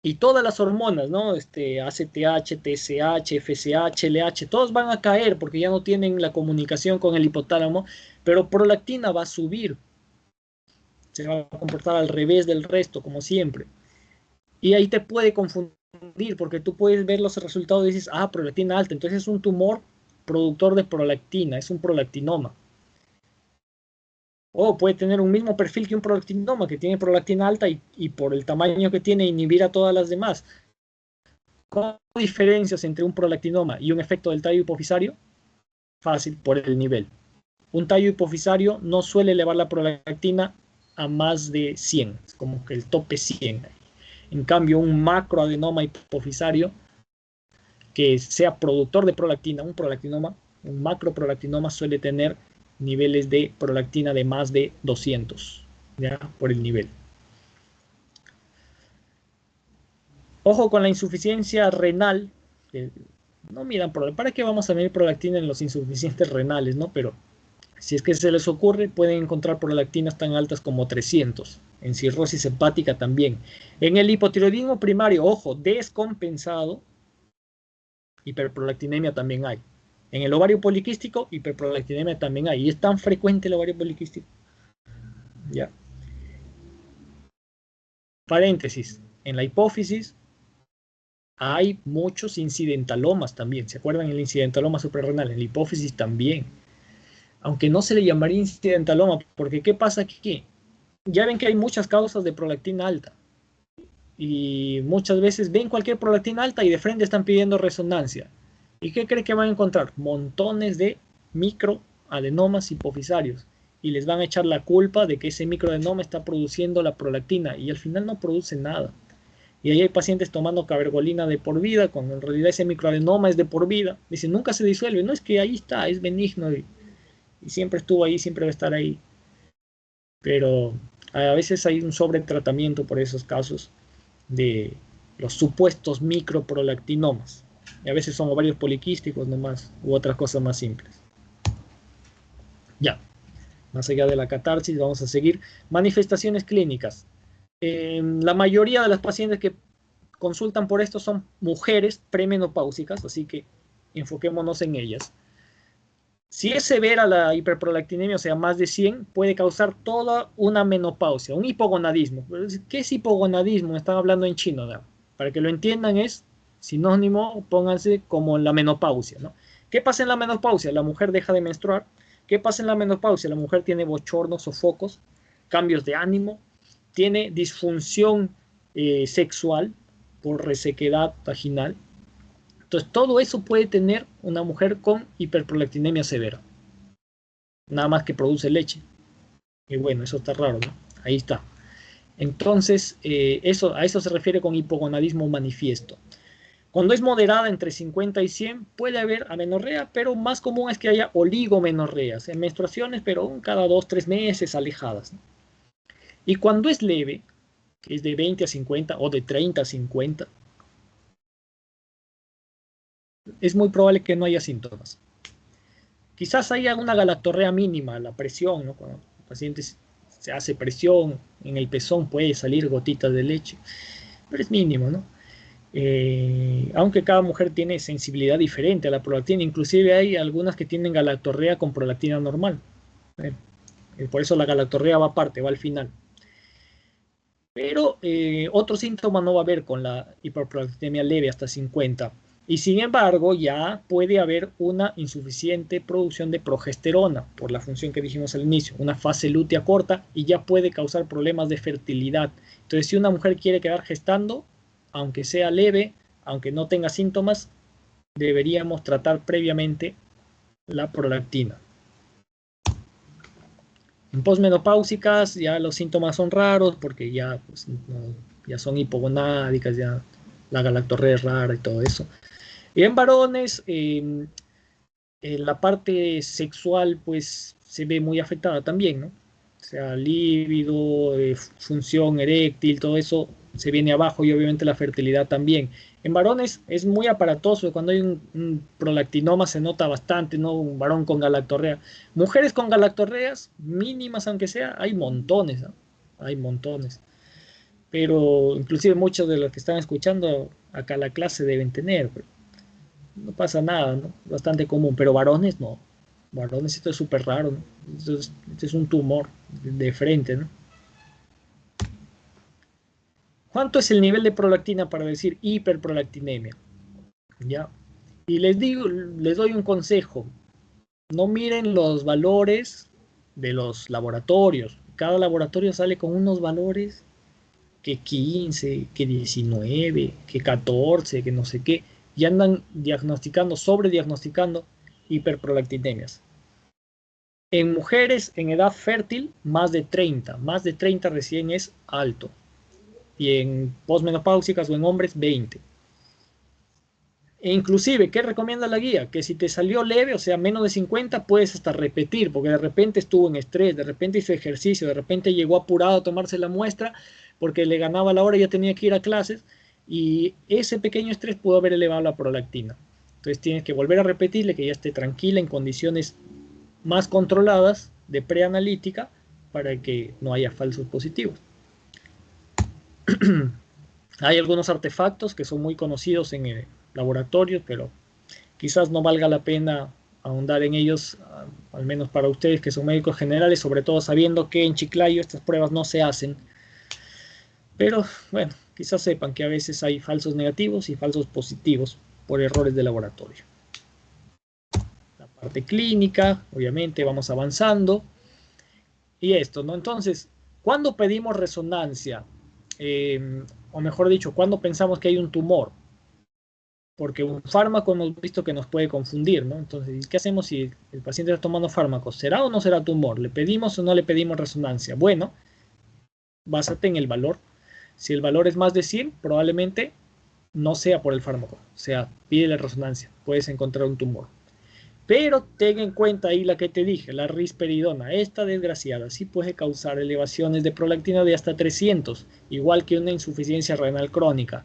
y todas las hormonas, ¿no? ACTH, TSH, FSH, LH, todos van a caer porque ya no tienen la comunicación con el hipotálamo, pero prolactina va a subir, se va a comportar al revés del resto, como siempre. Y ahí te puede confundir porque tú puedes ver los resultados y dices, prolactina alta, entonces es un tumor productor de prolactina, es un prolactinoma. O puede tener un mismo perfil que un prolactinoma, que tiene prolactina alta y por el tamaño que tiene inhibir a todas las demás. ¿Cómo diferencias entre un prolactinoma y un efecto del tallo hipofisario? Fácil, por el nivel. Un tallo hipofisario no suele elevar la prolactina a más de 100, es como que el tope 100. En cambio, un macroadenoma hipofisario que sea productor de prolactina, un macroprolactinoma suele tener niveles de prolactina de más de 200, ¿ya? Por el nivel. Ojo con la insuficiencia renal. No miran, ¿para qué vamos a medir prolactina en los insuficientes renales, no? Pero si es que se les ocurre, pueden encontrar prolactinas tan altas como 300. En cirrosis hepática también. En el hipotiroidismo primario, ojo, descompensado, hiperprolactinemia también hay. En el ovario poliquístico, hiperprolactinemia también hay. Y es tan frecuente el ovario poliquístico. Ya. Paréntesis. En la hipófisis hay muchos incidentalomas también. ¿Se acuerdan el incidentaloma suprarrenal? En la hipófisis también. Aunque no se le llamaría incidentaloma, porque ¿qué pasa aquí? Ya ven que hay muchas causas de prolactina alta. Y muchas veces ven cualquier prolactina alta y de frente están pidiendo resonancia. ¿Y qué creen que van a encontrar? Montones de microadenomas hipofisarios. Y les van a echar la culpa de que ese microadenoma está produciendo la prolactina. Y al final no produce nada. Y ahí hay pacientes tomando cabergolina de por vida, cuando en realidad ese microadenoma es de por vida. Dicen, nunca se disuelve. No, es que ahí está, es benigno. Y siempre estuvo ahí, siempre va a estar ahí. Pero a veces hay un sobretratamiento por esos casos de los supuestos microprolactinomas. Y a veces son ovarios poliquísticos nomás, u otras cosas más simples. Ya, más allá de la catarsis, vamos a seguir. Manifestaciones clínicas. La mayoría de las pacientes que consultan por esto son mujeres premenopáusicas, así que enfoquémonos en ellas. Si es severa la hiperprolactinemia, o sea, más de 100, puede causar toda una menopausia, un hipogonadismo. ¿Qué es hipogonadismo? Están hablando en chino, ¿no? Para que lo entiendan es sinónimo, pónganse como la menopausia, ¿no? ¿Qué pasa en la menopausia? La mujer deja de menstruar. ¿Qué pasa en la menopausia? La mujer tiene bochornos, sofocos, cambios de ánimo, tiene disfunción sexual por resequedad vaginal. Entonces, todo eso puede tener una mujer con hiperprolactinemia severa. Nada más que produce leche. Y bueno, eso está raro, ¿no? Ahí está. Entonces, a eso se refiere con hipogonadismo manifiesto. Cuando es moderada entre 50 y 100, puede haber amenorrea, pero más común es que haya oligomenorreas, en menstruaciones, pero cada 2-3 meses alejadas, ¿no? Y cuando es leve, que es de 20 a 50 o de 30 a 50, es muy probable que no haya síntomas. Quizás haya una galactorrea mínima, la presión, ¿no? Cuando el paciente se hace presión en el pezón puede salir gotitas de leche, pero es mínimo, ¿no? Aunque cada mujer tiene sensibilidad diferente a la prolactina, inclusive hay algunas que tienen galactorrea con prolactina normal. Por eso la galactorrea va aparte, va al final. Pero otro síntoma no va a haber con la hiperprolactinemia leve hasta 50. Y sin embargo, ya puede haber una insuficiente producción de progesterona por la función que dijimos al inicio, una fase lútea corta y ya puede causar problemas de fertilidad. Entonces, si una mujer quiere quedar gestando, aunque sea leve, aunque no tenga síntomas, deberíamos tratar previamente la prolactina. En posmenopáusicas ya los síntomas son raros porque ya, pues, no, ya son hipogonádicas, ya la galactorrea es rara y todo eso. Y en varones, la parte sexual pues se ve muy afectada también, ¿no? O sea, líbido, función eréctil, todo eso se viene abajo y obviamente la fertilidad también. En varones es muy aparatoso, cuando hay un prolactinoma se nota bastante, ¿no? Un varón con galactorrea. Mujeres con galactorreas, mínimas aunque sea, hay montones, ¿no? Hay montones. Pero inclusive muchos de los que están escuchando acá la clase deben tener, pero no pasa nada, ¿no? Bastante común, pero varones no. Varones esto es súper raro, ¿no? Esto es un tumor de frente, ¿no? ¿Cuánto es el nivel de prolactina para decir hiperprolactinemia? ¿Ya? Y les digo, les doy un consejo. No miren los valores de los laboratorios. Cada laboratorio sale con unos valores que 15, que 19, que 14, que no sé qué. Y andan diagnosticando, sobrediagnosticando hiperprolactinemias. En mujeres en edad fértil, más de 30. Más de 30 recién es alto. Y en posmenopáusicas o en hombres, 20. E inclusive, ¿qué recomienda la guía? Que si te salió leve, o sea, menos de 50, puedes hasta repetir, porque de repente estuvo en estrés, de repente hizo ejercicio, de repente llegó apurado a tomarse la muestra porque le ganaba la hora y ya tenía que ir a clases, y ese pequeño estrés pudo haber elevado la prolactina. Entonces tienes que volver a repetirle que ya esté tranquila en condiciones más controladas de preanalítica para que no haya falsos positivos. Hay algunos artefactos que son muy conocidos en el laboratorio, pero quizás no valga la pena ahondar en ellos, al menos para ustedes que son médicos generales, sobre todo sabiendo que en Chiclayo estas pruebas no se hacen. Pero bueno, quizás sepan que a veces hay falsos negativos y falsos positivos por errores de laboratorio. La parte clínica, obviamente vamos avanzando. Y esto, ¿no? Entonces, ¿cuándo pedimos resonancia? O mejor dicho, ¿cuándo pensamos que hay un tumor? Porque un fármaco hemos visto que nos puede confundir, ¿no? Entonces, ¿qué hacemos si el paciente está tomando fármacos? ¿Será o no será tumor? ¿Le pedimos o no le pedimos resonancia? Bueno, básate en el valor. Si el valor es más de 100, probablemente no sea por el fármaco. O sea, pídele resonancia. Puedes encontrar un tumor. Pero ten en cuenta ahí la que te dije, la risperidona. Esta desgraciada sí puede causar elevaciones de prolactina de hasta 300, igual que una insuficiencia renal crónica.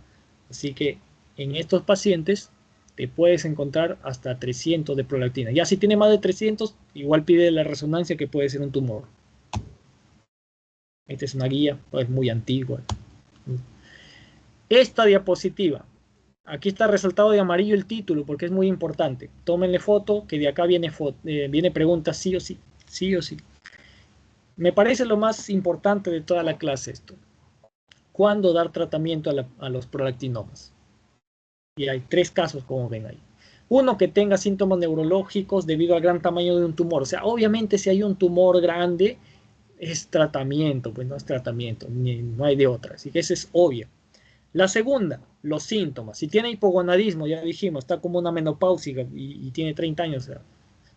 Así que en estos pacientes te puedes encontrar hasta 300 de prolactina. Ya si tiene más de 300, igual pide la resonancia que puede ser un tumor. Esta es una guía, pues muy antigua. Esta diapositiva. Aquí está resaltado de amarillo el título porque es muy importante. Tómenle foto, que de acá viene pregunta sí o sí, sí o sí. Me parece lo más importante de toda la clase esto. cuándo dar tratamiento a los prolactinomas. Y hay 3 casos, como ven ahí. Uno, que tenga síntomas neurológicos debido al gran tamaño de un tumor. O sea, obviamente si hay un tumor grande, es tratamiento, pues no es tratamiento, no hay de otra. Así que esa es obvia. La segunda, los síntomas. Si tiene hipogonadismo, ya dijimos, está como una menopáusica y tiene 30 años, o sea,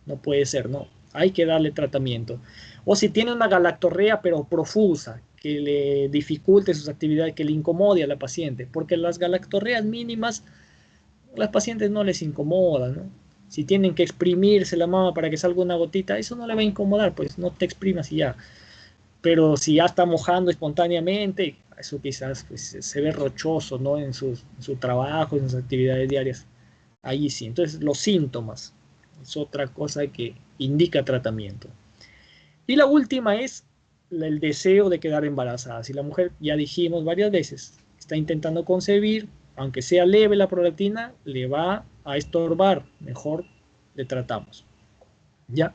no puede ser, no. Hay que darle tratamiento. O si tiene una galactorrea pero profusa, que le dificulte sus actividades, que le incomode a la paciente, porque las galactorreas mínimas, las pacientes no les incomodan, ¿no? Si tienen que exprimirse la mama para que salga una gotita, eso no le va a incomodar, pues no te exprimas y ya. Pero si ya está mojando espontáneamente, eso quizás pues, se ve rochoso, ¿no? En su trabajo, en sus actividades diarias. Ahí sí. Entonces, los síntomas es otra cosa que indica tratamiento. Y la última es el deseo de quedar embarazada. Si la mujer, ya dijimos varias veces, está intentando concebir, aunque sea leve la prolactina, le va a estorbar, mejor le tratamos. ¿Ya?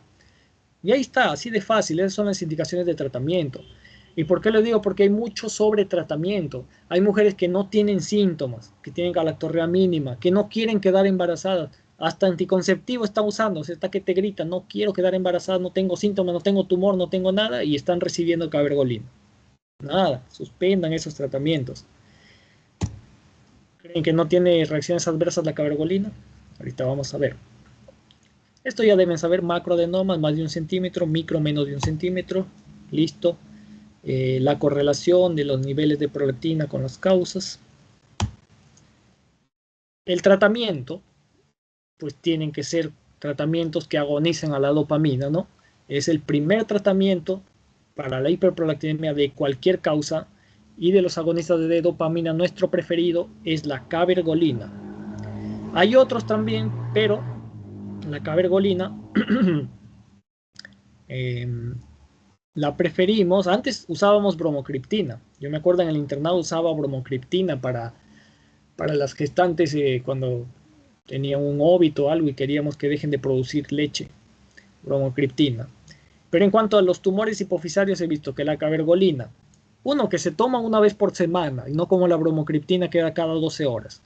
Y ahí está, así de fácil, esas son las indicaciones de tratamiento. ¿Y por qué lo digo? Porque hay mucho sobretratamiento. Hay mujeres que no tienen síntomas, que tienen galactorrea mínima, que no quieren quedar embarazadas. Hasta anticonceptivo están usando, o sea, está que te gritan, no quiero quedar embarazada, no tengo síntomas, no tengo tumor, no tengo nada, y están recibiendo cabergolina. Nada, suspendan esos tratamientos. ¿Creen que no tiene reacciones adversas la cabergolina? Ahorita vamos a ver. Esto ya deben saber, macroadenomas más de 1 centímetro, micro menos de 1 centímetro, listo. La correlación de los niveles de prolactina con las causas. El tratamiento, pues tienen que ser tratamientos que agonicen a la dopamina, ¿no? Es el primer tratamiento para la hiperprolactinemia de cualquier causa, y de los agonistas de dopamina, nuestro preferido es la cabergolina. Hay otros también, pero la cabergolina la preferimos. Antes usábamos bromocriptina. Yo me acuerdo en el internado usaba bromocriptina para las gestantes cuando tenían un óbito o algo y queríamos que dejen de producir leche. Bromocriptina. Pero en cuanto a los tumores hipofisarios, he visto que la cabergolina, uno, que se toma una vez por semana y no como la bromocriptina que da cada 12 horas.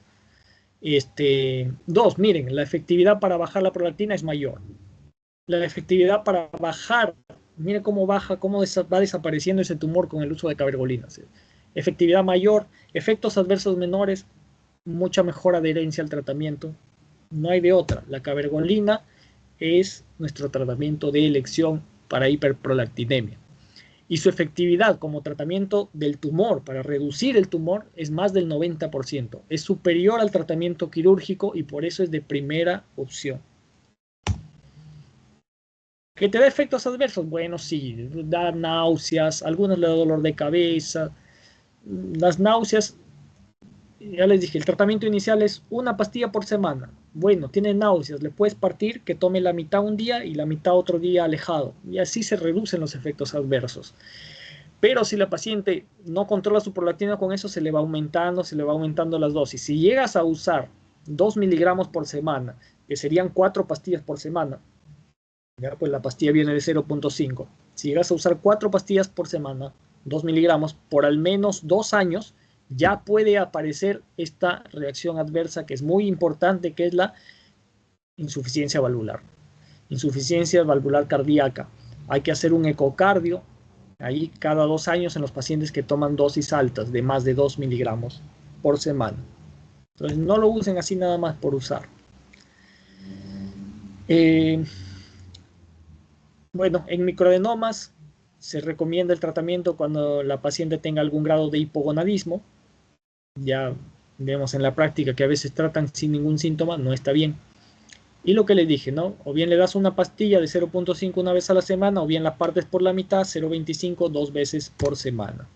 Dos, miren, la efectividad para bajar la prolactina es mayor. La efectividad para bajar, miren cómo baja, cómo va desapareciendo ese tumor con el uso de cabergolina. Efectividad mayor, efectos adversos menores, mucha mejor adherencia al tratamiento. No hay de otra. La cabergolina es nuestro tratamiento de elección para hiperprolactinemia. Y su efectividad como tratamiento del tumor, para reducir el tumor, es más del 90%. Es superior al tratamiento quirúrgico y por eso es de primera opción. ¿Que te da efectos adversos? Bueno, sí, da náuseas, algunas le da dolor de cabeza. Las náuseas, ya les dije, el tratamiento inicial es una pastilla por semana. Bueno, tiene náuseas, le puedes partir que tome la mitad un día y la mitad otro día alejado. Y así se reducen los efectos adversos. Pero si la paciente no controla su prolactina con eso, se le va aumentando las dosis. Si llegas a usar 2 miligramos por semana, que serían 4 pastillas por semana, ya, pues la pastilla viene de 0.5. Si llegas a usar 4 pastillas por semana, 2 miligramos, por al menos 2 años, ya puede aparecer esta reacción adversa que es muy importante, que es la insuficiencia valvular. Insuficiencia valvular cardíaca. Hay que hacer un ecocardio ahí cada 2 años en los pacientes que toman dosis altas de más de 2 miligramos por semana. Entonces no lo usen así nada más por usar. Bueno, en microadenomas se recomienda el tratamiento cuando la paciente tenga algún grado de hipogonadismo. Ya vemos en la práctica que a veces tratan sin ningún síntoma, no está bien. Y lo que les dije, ¿no? O bien le das una pastilla de 0.5 una vez a la semana, o bien la partes por la mitad, 0.25 2 veces por semana.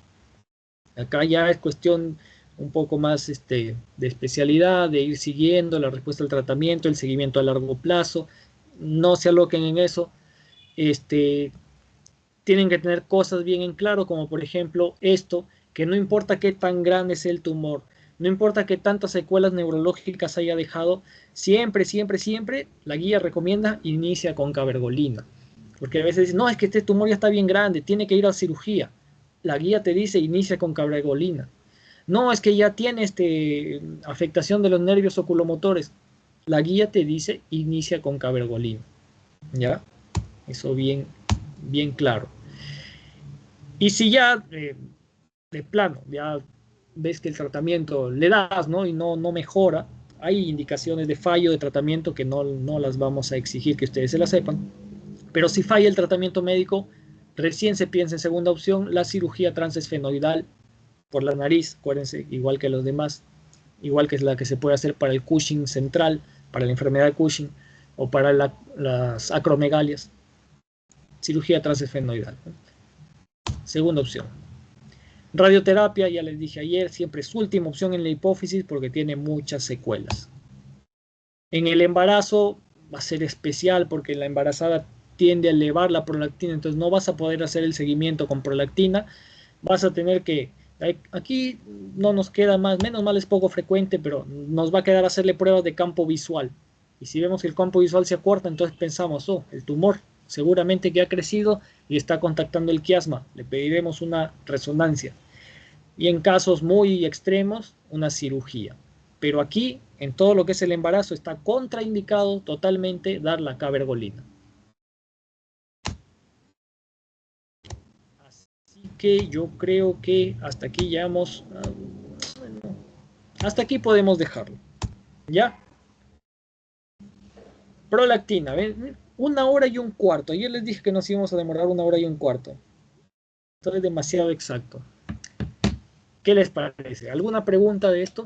Acá ya es cuestión un poco más de especialidad, de ir siguiendo la respuesta al tratamiento, el seguimiento a largo plazo. No se aloquen en eso. Tienen que tener cosas bien en claro, como por ejemplo esto, que no importa qué tan grande sea el tumor, no importa qué tantas secuelas neurológicas haya dejado, siempre, siempre, siempre la guía recomienda inicia con cabergolina. Porque a veces dicen, no, es que este tumor ya está bien grande, tiene que ir a cirugía. La guía te dice inicia con cabergolina. No, es que ya tiene afectación de los nervios oculomotores. La guía te dice inicia con cabergolina. ¿Ya? Eso bien, bien claro. Y si ya de plano, ya ves que el tratamiento le das, ¿no? Y no mejora, hay indicaciones de fallo de tratamiento que no las vamos a exigir que ustedes se las sepan. Pero si falla el tratamiento médico, recién se piensa en segunda opción, la cirugía transesfenoidal por la nariz, acuérdense, igual que los demás, igual que es la que se puede hacer para el Cushing central, para la enfermedad de Cushing o para las acromegalias. Cirugía transesfenoidal. Segunda opción. Radioterapia, ya les dije ayer, siempre es última opción en la hipófisis porque tiene muchas secuelas. En el embarazo va a ser especial porque la embarazada tiende a elevar la prolactina, entonces no vas a poder hacer el seguimiento con prolactina, vas a tener que, aquí no nos queda más, menos mal es poco frecuente, pero nos va a quedar hacerle pruebas de campo visual. Y si vemos que el campo visual se acorta, entonces pensamos, oh, el tumor seguramente que ha crecido y está contactando el quiasma, le pediremos una resonancia. Y en casos muy extremos, una cirugía. Pero aquí, en todo lo que es el embarazo, está contraindicado totalmente dar la cabergolina. Así que yo creo que hasta aquí llegamos. Bueno, hasta aquí podemos dejarlo. ¿Ya? Prolactina, ¿ven? 1 hora y 1/4. Ayer les dije que nos íbamos a demorar 1 hora y 1/4. Esto es demasiado exacto. ¿Qué les parece? ¿Alguna pregunta de esto?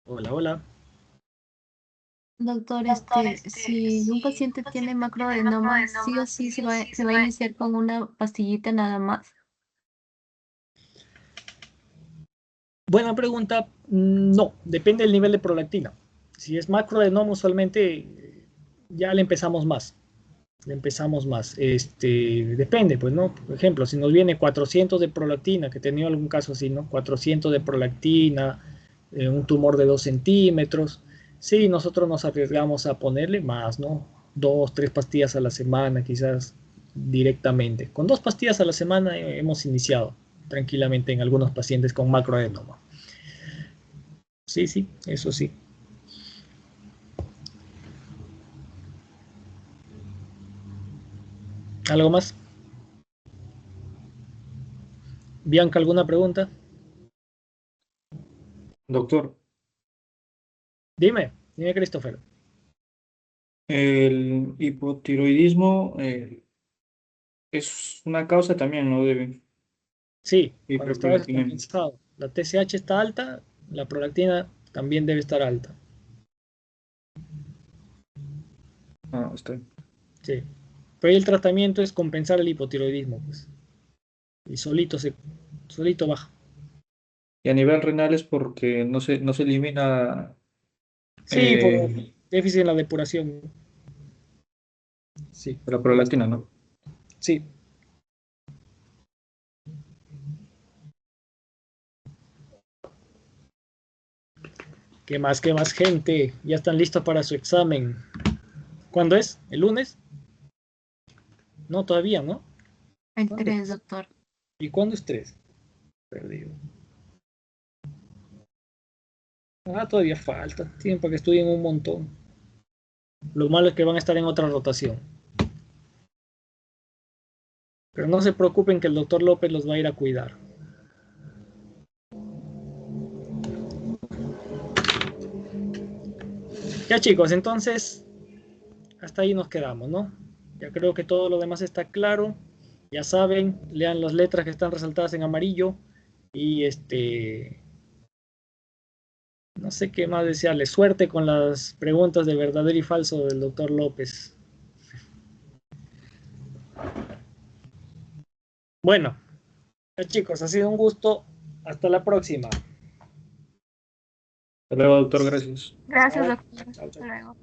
Hola, hola. Doctor, si un paciente tiene macroadenoma, sí o sí se va a iniciar con una pastillita nada más. Buena pregunta. No, depende del nivel de prolactina. Si es macroadenoma, usualmente ya le empezamos más. Le empezamos más. Depende, pues, ¿no? Por ejemplo, si nos viene 400 de prolactina, que he tenido algún caso así, ¿no? 400 de prolactina, un tumor de 2 centímetros. Sí, nosotros nos arriesgamos a ponerle más, ¿no? 2, 3 pastillas a la semana, quizás directamente. Con 2 pastillas a la semana hemos iniciado tranquilamente en algunos pacientes con macroadenoma. Sí, sí, eso sí. ¿Algo más? Bianca, ¿alguna pregunta? Doctor, Dime, Christopher. el hipotiroidismo es una causa también, ¿no? De Sí, cuando está hiperprolactinemia. descompensado, la TSH está alta, la prolactina también debe estar alta. Ah, está bien. Sí. Pero ahí el tratamiento es compensar el hipotiroidismo, pues. Y solito baja. Y a nivel renal es porque no se elimina Sí, por eh, déficit en la depuración. Sí, la prolactina, ¿no? sí. Qué más gente? Ya están listos para su examen. ¿Cuándo es? ¿El lunes? No, todavía, ¿no? El ¿Cuándo 3, es? doctor. ¿Y cuándo es 3? Perdido. Ah, todavía falta. Tiempo para que estudien un montón. Lo malo es que van a estar en otra rotación. Pero no se preocupen que el doctor López los va a ir a cuidar. Ya chicos, entonces hasta ahí nos quedamos, ¿no? Ya creo que todo lo demás está claro. Ya saben, lean las letras que están resaltadas en amarillo. Y no sé qué más desearles. Suerte con las preguntas de verdadero y falso del doctor López. Bueno, ya chicos, ha sido un gusto. Hasta la próxima. Hasta luego, doctor, gracias. Gracias, Chao, doctor. chao, Hasta chao. luego.